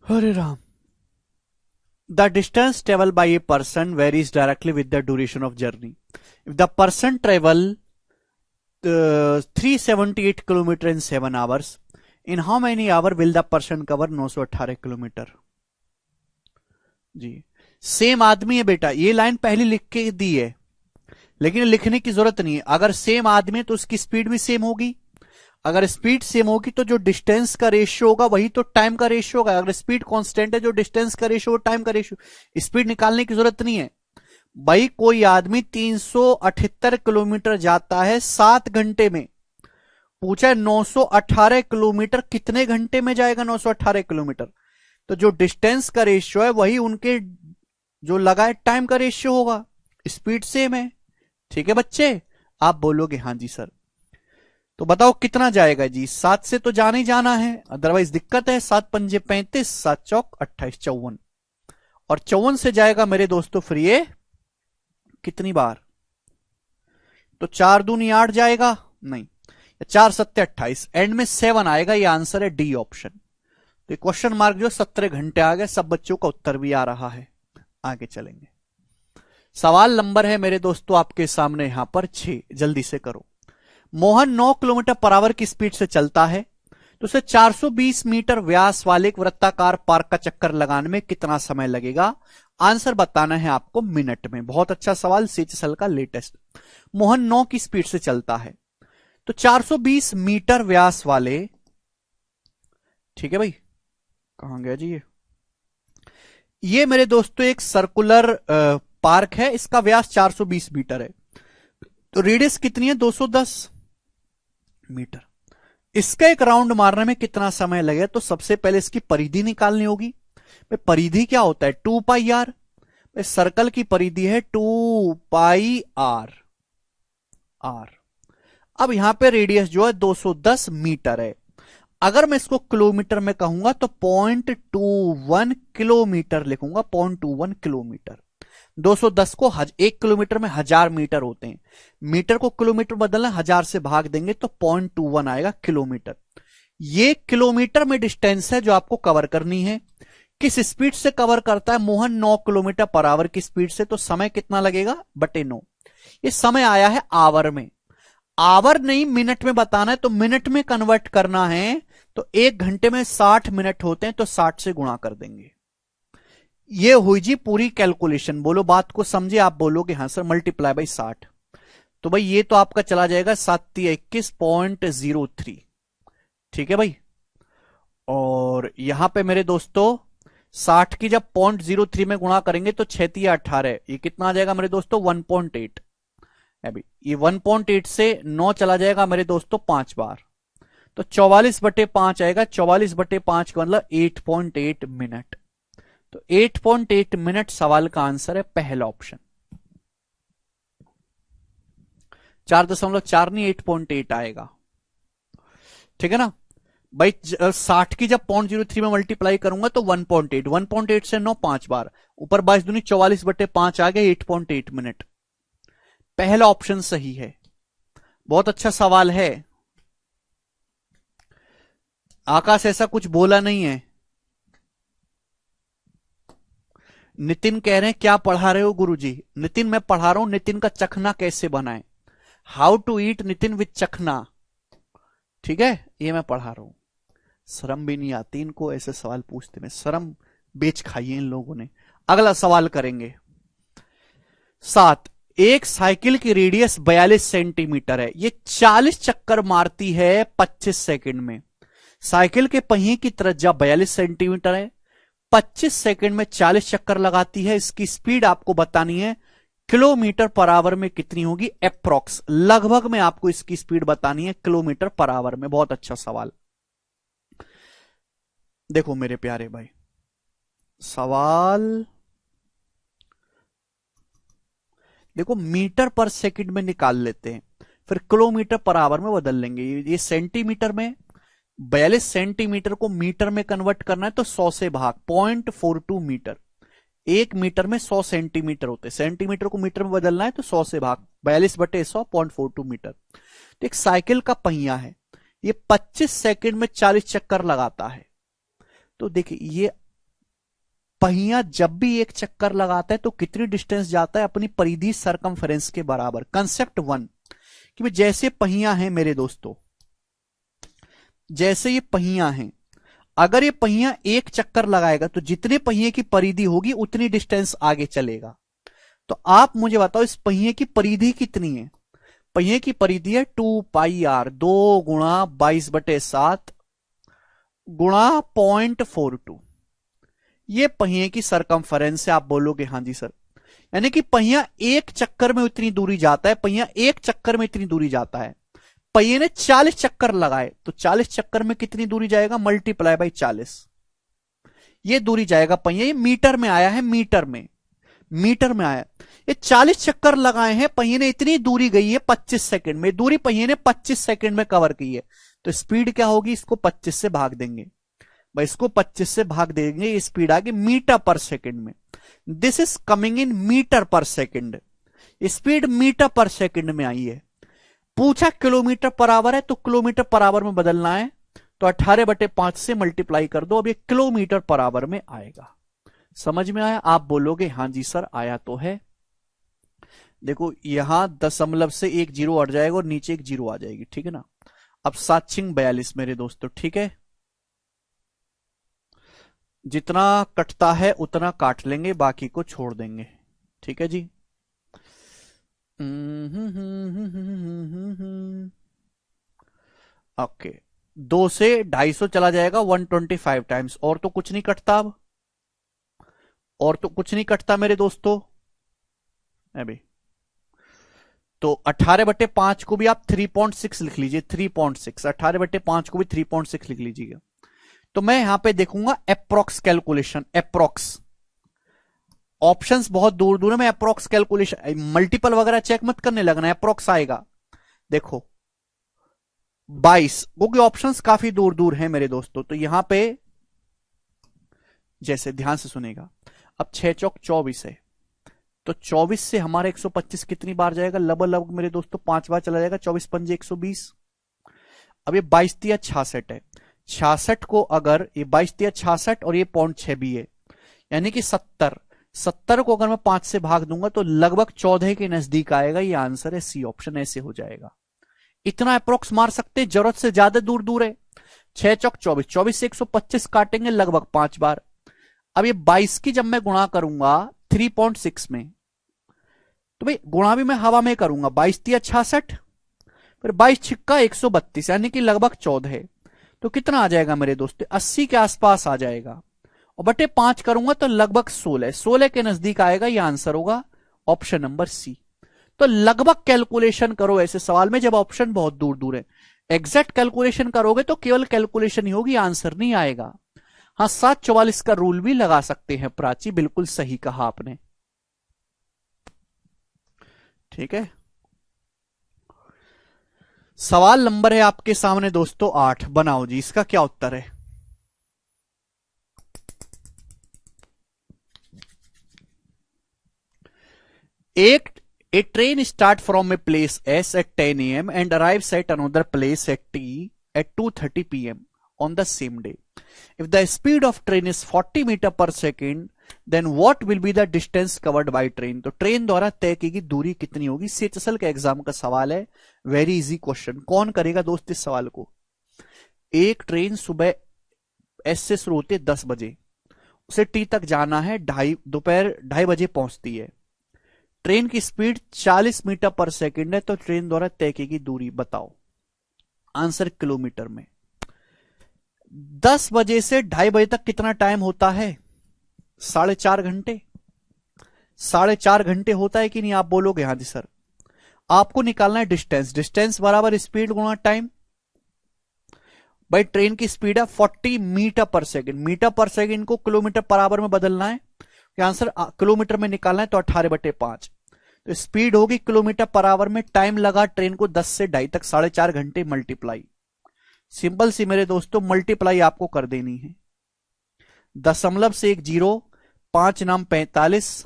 Speaker 1: हरे Ram. The distance traveled by a person varies directly with the duration of journey. If the person travel 378 km in 7 hours, in how many hour will the person cover 918 kilometre. जी सेम आदमी है बेटा, ये लाइन पहले लिख के दी है लेकिन लिखने की जरूरत नहीं है। अगर सेम आदमी है तो उसकी स्पीड भी सेम होगी, अगर स्पीड सेम होगी तो जो डिस्टेंस का रेशियो होगा वही तो टाइम का रेशियो होगा। अगर स्पीड कांस्टेंट है, जो डिस्टेंस का रेशियो वो टाइम का रेशियो। स्पीड निकालने की जरूरत नहीं है भाई। कोई आदमी 378 किलोमीटर जाता है 7 घंटे में, पूछा है 918 किलोमीटर कितने घंटे में जाएगा 918 किलोमीटर, तो जो डिस्टेंस का रेशियो है वही उनके जो लगा है टाइम का रेशियो होगा, स्पीड सेम है। ठीक है बच्चे, आप बोलोगे हाँ जी सर। तो बताओ कितना जाएगा जी, 7 से तो जाना ही जाना है, अदरवाइज दिक्कत है। 7 पंजे 35, 7 चौक 28, 54, और 54 से जाएगा मेरे दोस्तों फ्री है कितनी बार, तो 4 दूनी 8 जाएगा, नहीं 4 सत्ते 28, एंड में 7 आएगा। ये आंसर है डी ऑप्शन। तो क्वेश्चन मार्क जो 17 घंटे आ गए, सब बच्चों का उत्तर भी आ रहा है। आगे चलेंगे, सवाल नंबर है मेरे दोस्तों आपके सामने यहां पर 6, जल्दी से करो। मोहन 9 किलोमीटर पर आवर की स्पीड से चलता है, तो उसे 420 मीटर व्यास वाले एक वृत्ताकार पार्क का चक्कर लगाने में कितना समय लगेगा। आंसर बताना है आपको मिनट में। बहुत अच्छा सवाल, सीएचएसएल का लेटेस्ट। मोहन 9 की स्पीड से चलता है, तो 420 मीटर व्यास वाले, ठीक है भाई, कहां गया जी ये मेरे दोस्तों एक सर्कुलर पार्क है, इसका व्यास 420 मीटर है, तो रेडियस कितनी है 210 मीटर। इसका एक राउंड मारने में कितना समय लगेगा, तो सबसे पहले इसकी परिधि निकालनी होगी। परिधि क्या होता है 2 पाई आर, सर्कल की परिधि है 2 पाई आर। अब यहां पे रेडियस जो है 210 मीटर है। अगर मैं इसको किलोमीटर में कहूंगा तो 0.21 किलोमीटर लिखूंगा, 0.21 किलोमीटर। 210 को 1 किलोमीटर में 1000 मीटर होते हैं, मीटर को किलोमीटर बदलना, 1000 से भाग देंगे तो 0.21 आएगा किलोमीटर। ये किलोमीटर में डिस्टेंस है जो आपको कवर करनी है। किस स्पीड से कवर करता है मोहन 9 किलोमीटर पर आवर की स्पीड से, तो समय कितना लगेगा बटे 9। ये समय आया है आवर में, आवर नहीं मिनट में बताना है, तो मिनट में कन्वर्ट करना है तो 1 घंटे में 60 मिनट होते हैं, तो 60 से गुणा कर देंगे। ये हुई जी पूरी कैलकुलेशन। बोलो बात को समझे, आप बोलोगे हाँ सर मल्टीप्लाई बाई 60, तो भाई ये तो आपका चला जाएगा 721.03। ठीक है भाई, और यहां पे मेरे दोस्तों 60 की जब 0.03 में गुणा करेंगे तो 6 तिया 18, ये कितना आ जाएगा मेरे दोस्तों 1.8। अभी ये 1.8 से 9 चला जाएगा मेरे दोस्तों 5 बार, तो 44/5 आएगा। 44/5 का मतलब 8.8 मिनट, तो 8.8 मिनट सवाल का आंसर है पहला ऑप्शन। 4.4 नहीं 8.8 आएगा। ठीक है ना भाई, 60 की जब 0.03 में मल्टीप्लाई करूंगा तो 1.8, 1.8 से 9 5 बार, ऊपर 22 दूनी 44/5 आ गया 8.8 मिनट। पहला ऑप्शन सही है, बहुत अच्छा सवाल है। आकाश ऐसा कुछ बोला नहीं है। नितिन कह रहे हैं क्या पढ़ा रहे हो गुरुजी। नितिन मैं पढ़ा रहा हूं नितिन का चखना कैसे बनाएं, how to eat Nitin with chakhna. ठीक है, ये मैं पढ़ा रहा हूं। शर्म भी नहीं आती इनको ऐसे सवाल पूछते में, शर्म बेच खाई है इन लोगों ने। अगला सवाल करेंगे 7। एक साइकिल की रेडियस 42 सेंटीमीटर है, ये 40 चक्कर मारती है 25 सेकंड में। साइकिल के पहिए की त्रिज्या 42 सेंटीमीटर है, 25 सेकंड में 40 चक्कर लगाती है। इसकी स्पीड आपको बतानी है किलोमीटर पर आवर में कितनी होगी, अप्रोक्स लगभग में आपको इसकी स्पीड बतानी है किलोमीटर पर आवर में। बहुत अच्छा सवाल। देखो मेरे प्यारे भाई, सवाल देखो मीटर पर सेकंड में निकाल लेते हैं, फिर किलोमीटर पर आवर में बदल लेंगे। ये सेंटीमीटर में 42 सेंटीमीटर को मीटर में कन्वर्ट करना है तो 100 से भाग, 0.42 मीटर। 1 मीटर में 100 सेंटीमीटर होते, सेंटीमीटर को मीटर में बदलना है तो 100 से भाग, 42/100 0.42 मीटर। तो एक साइकिल का पहिया है, ये 25 सेकंड में 40 चक्कर लगाता है। तो देखिए ये पहिया जब भी एक चक्कर लगाता है तो कितनी डिस्टेंस जाता है, अपनी परिधि सरकमफेरेंस के बराबर। कंसेप्ट 1 कि जैसे पहिया है मेरे दोस्तों, जैसे ये पहिया हैं, अगर ये पहिया एक चक्कर लगाएगा तो जितने पहिए की परिधि होगी उतनी डिस्टेंस आगे चलेगा। तो आप मुझे बताओ इस पहिए की परिधि कितनी है। पहिए की परिधि है 2 पाई आर, 2 × 22/7 गुणा 0.42। ये पहिए की सरकमफरेंस है। आप बोलोगे हाँ जी सर, यानी कि पहिया एक चक्कर में उतनी दूरी जाता है, पहिया एक चक्कर में इतनी दूरी जाता है। पहिए ने 40 चक्कर लगाए तो 40 चक्कर में कितनी दूरी जाएगा, मल्टीप्लाई बाई 40, ये दूरी जाएगा पहिया। ये मीटर में आया है, मीटर में, मीटर में आया। ये 40 चक्कर लगाए हैं, पहिए ने इतनी दूरी गई है 25 सेकंड में, दूरी पहिए ने 25 सेकंड में कवर की है। तो स्पीड क्या होगी, इसको 25 से भाग देंगे भाई, इसको 25 से भाग देंगे, ये स्पीड आ गई मीटर पर सेकंड में। This is coming in metre per second, speed metre per second में आई है। पूछा किलोमीटर पर आवर है तो किलोमीटर पर आवर में बदलना है, तो 18/5 से मल्टीप्लाई कर दो, अब ये किलोमीटर पर आवर में आएगा। समझ में आया। आप बोलोगे हाँ जी सर आया तो है। देखो यहां दशमलव से एक जीरो हट जाएगा और नीचे एक जीरो आ जाएगी, ठीक है ना। अब 7×42 मेरे दोस्तों, ठीक है। जितना कटता है उतना काट लेंगे, बाकी को छोड़ देंगे, ठीक है जी। ओके, 2 से 250 चला जाएगा 125 टाइम्स, और तो कुछ नहीं कटता अब, और तो कुछ नहीं कटता मेरे दोस्तों अभी। तो 18/5 को भी आप 3.6 लिख लीजिए, 3.6, 18/5 को भी 3.6 लिख लीजिएगा। तो मैं यहां पे देखूंगा अप्रोक्स कैलकुलेशन, अप्रोक्स। ऑप्शंस बहुत दूर दूर है, मैं अप्रोक्स कैलकुलेशन, मल्टीपल वगैरह चेक मत करने लगना, अप्रोक्स आएगा। देखो 22, क्योंकि ऑप्शंस काफी दूर दूर हैं मेरे दोस्तों। तो यहां पे जैसे ध्यान से सुनेगा, अब 6×4 = 24 है, तो 24 से हमारा 125 कितनी बार जाएगा, लगभग मेरे दोस्तों 5 बार चला जाएगा, 24×5 = 120। अब ये 22×66 है, 66 को अगर ये 22×66 और ये 0.6 भी है, यानी कि 70 को अगर मैं 5 से भाग दूंगा तो लगभग 14 के नजदीक आएगा। ये आंसर है सी ऑप्शन, ऐसे हो जाएगा। इतना अप्रोक्स मार सकते हैं, जरूरत से ज्यादा दूर दूर है। 6×4 = 24, 24 से 125 काटेंगे लगभग 5 बार। अब ये 22 की जब मैं गुणा करूंगा 3.6 में, तो भाई गुणा भी मैं हवा में करूंगा, 22×66, फिर 22×6 = 132, यानी कि लगभग 14 है। तो कितना आ जाएगा मेरे दोस्तों, 80 के आसपास आ जाएगा। और बटे 5 करूंगा तो लगभग 16, 16 के नजदीक आएगा। यह आंसर होगा ऑप्शन नंबर सी। तो लगभग कैलकुलेशन करो ऐसे सवाल में जब ऑप्शन बहुत दूर दूर है। एग्जैक्ट कैलकुलेशन करोगे तो केवल कैलकुलेशन ही होगी, आंसर नहीं आएगा। हाँ, 7/44 का रूल भी लगा सकते हैं प्राची, बिल्कुल सही कहा आपने, ठीक है। सवाल नंबर है आपके सामने दोस्तों 8, बनाओ जी, इसका क्या उत्तर है। एक A train start from a place S at 10 a.m. and arrives at another place at T at 2:30 p.m. on the same day. If the speed of train is 40 meter per second, then what will be the distance covered by train? तो train द्वारा तय की गई दूरी कितनी होगी। CHSL का exam का सवाल है, वेरी इजी क्वेश्चन। कौन करेगा दोस्त इस सवाल को। एक ट्रेन सुबह एस से शुरू होती है 10 बजे, उसे टी तक जाना है, दोपहर 2:30 बजे पहुंचती है। ट्रेन की स्पीड 40 मीटर पर सेकंड है, तो ट्रेन द्वारा तय की गई दूरी बताओ। आंसर किलोमीटर में। 10 बजे से 2:30 बजे तक कितना टाइम होता है, 4.5 घंटे। 4.5 घंटे होता है कि नहीं, आप बोलोगे हाँ जी सर। आपको निकालना है डिस्टेंस, डिस्टेंस बराबर स्पीड गुणा टाइम। भाई ट्रेन की स्पीड है 40 metre per second, metre per second को किलोमीटर पर आवर में बदलना है, आंसर किलोमीटर में निकालना है, तो 18/5। तो स्पीड होगी किलोमीटर पर आवर में, टाइम लगा ट्रेन को 10 से 2:30 तक, 4.5 घंटे मल्टीप्लाई। सिंपल सी मेरे दोस्तों मल्टीप्लाई आपको कर देनी है। दशमलव से एक जीरो, 5×9 = 45,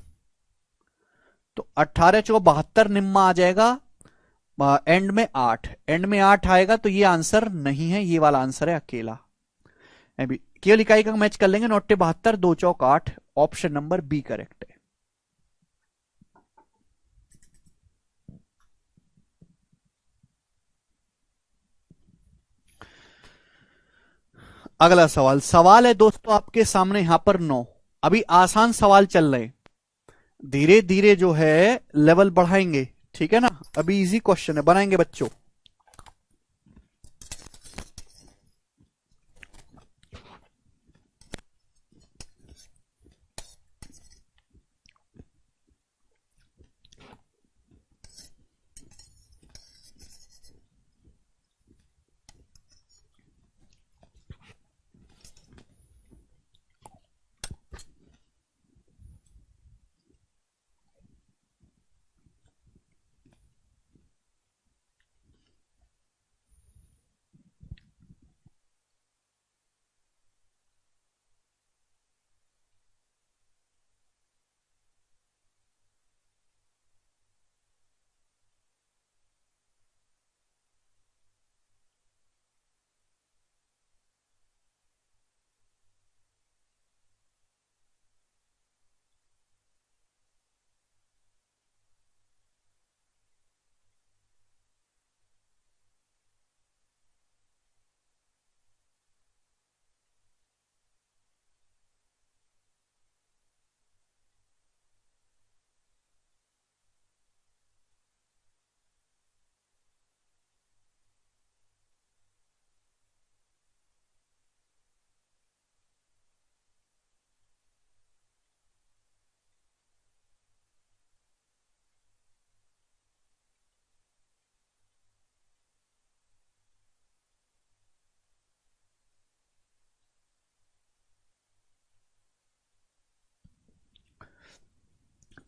Speaker 1: तो 18×4 = 72 निम्मा आ जाएगा। एंड में 8, एंड में 8 आएगा, तो ये आंसर नहीं है, ये वाला आंसर है अकेला। अभी केवल इकाई का मैच कर लेंगे, 9×72, 2×4 = 8, ऑप्शन नंबर बी करेक्ट है। अगला सवाल सवाल है दोस्तों आपके सामने यहां पर 9। अभी आसान सवाल चल रहे हैं, धीरे धीरे जो है लेवल बढ़ाएंगे, ठीक है ना। अभी इजी क्वेश्चन है, बनाएंगे बच्चों।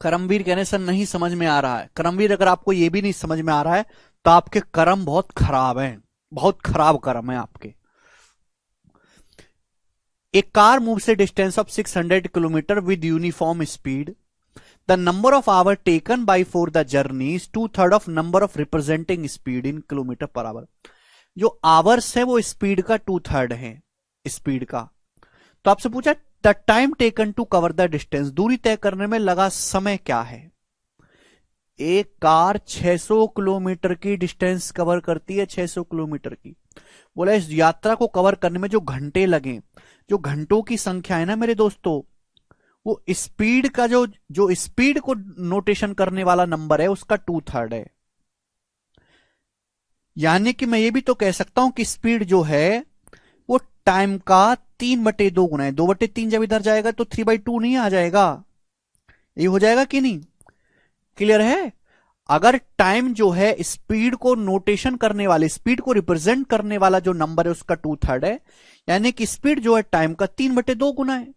Speaker 1: करमवीर कहने सर नहीं समझ में आ रहा है। करमवीर अगर आपको ये भी नहीं समझ में आ रहा है तो आपके कर्म बहुत खराब हैं, बहुत खराब कर्म है आपके। A car moves a distance of 600 kilometre with uniform speed. The number of hours taken by for the journey is 2/3 of number of representing speed in kilometre per hour. जो आवर्स है वो स्पीड का 2/3 है speed का। तो आपसे पूछा the time taken to cover the distance, दूरी तय करने में लगा समय क्या है। एक कार 600 किलोमीटर की डिस्टेंस कवर करती है, 600 किलोमीटर की। बोला इस यात्रा को कवर करने में जो घंटे लगे, जो घंटों की संख्या है ना मेरे दोस्तों, वो स्पीड का जो स्पीड को नोटेशन करने वाला नंबर है उसका 2/3 है। यानी कि मैं ये भी तो कह सकता हूं कि स्पीड जो है वो टाइम का 3/2 गुना है। 2/3 जब इधर जाएगा तो 3/2 नहीं आ जाएगा, ये हो जाएगा कि नहीं? क्लियर है? अगर टाइम जो है स्पीड को नोटेशन करने वाले, स्पीड को रिप्रेजेंट करने वाला जो नंबर है उसका 2/3 है, यानी कि स्पीड जो है टाइम का 3/2 गुना है।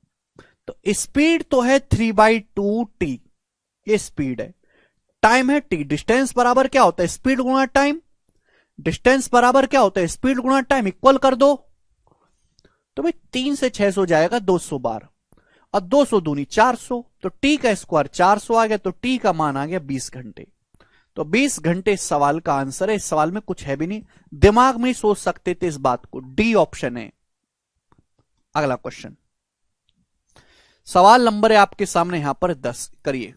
Speaker 1: तो स्पीड तो है 3/2t, ये स्पीड है। टाइम है t, डिस्टेंस बराबर क्या होता है स्पीड गुना टाइम। डिस्टेंस बराबर क्या होता है स्पीड गुना टाइम, इक्वल कर दो। तो भाई 3 से 600 जाएगा 200 बार, और 200 दूनी 400, तो टी का स्क्वायर 400 आ गया, तो टी का मान आ गया 20 घंटे। तो 20 घंटे इस सवाल का आंसर है। इस सवाल में कुछ है भी नहीं, दिमाग में ही सोच सकते थे इस बात को, डी ऑप्शन है। अगला क्वेश्चन, सवाल नंबर है आपके सामने यहां पर 10, करिए।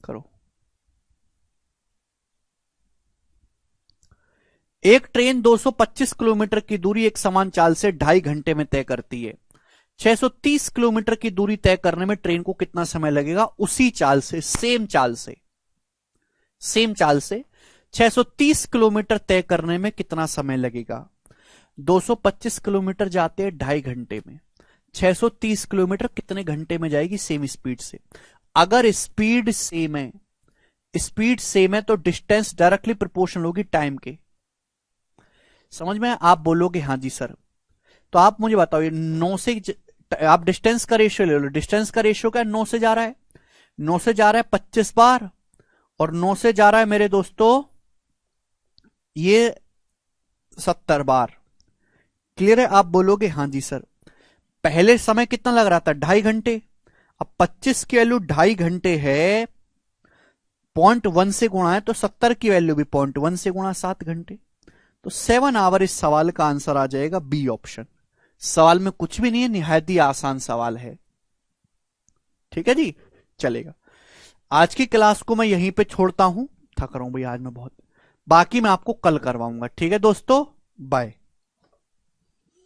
Speaker 1: करो। एक ट्रेन 225 किलोमीटर की दूरी एक समान चाल से 2.5 घंटे में तय करती है। 630 किलोमीटर की दूरी तय करने में ट्रेन को कितना समय लगेगा? उसी चाल से, सेम चाल से, सेम चाल से 630 किलोमीटर तय करने में कितना समय लगेगा? 225 किलोमीटर जाते हैं 2.5 घंटे में, 630 किलोमीटर कितने घंटे में जाएगी सेम स्पीड से? अगर स्पीड सेम है, स्पीड सेम है तो डिस्टेंस डायरेक्टली प्रोपोर्शनल होगी टाइम के। समझ में? आप बोलोगे हाँ जी सर, तो आप मुझे बताओ ये 9 से आप डिस्टेंस का रेशियो ले लो। डिस्टेंस का रेशियो क्या 9 से जा रहा है? 9 से जा रहा है 25 बार, और 9 से जा रहा है मेरे दोस्तों ये 70 बार। क्लियर है? आप बोलोगे हाँ जी सर। पहले समय कितना लग रहा था? 2.5 घंटे। अब 25 की वैल्यू 2.5 घंटे है, 0.1 से गुणा है, तो 70 की वैल्यू भी 0.1 से गुणा 7 घंटे। तो 7 आवर इस सवाल का आंसर आ जाएगा बी ऑप्शन। सवाल में कुछ भी नहीं है, निहायत ही आसान सवाल है। ठीक है जी, चलेगा। आज की क्लास को मैं यहीं पे छोड़ता हूं, थक रहा हूं भाई आज मैं बहुत। बाकी मैं आपको कल करवाऊंगा, ठीक है दोस्तों, बाय।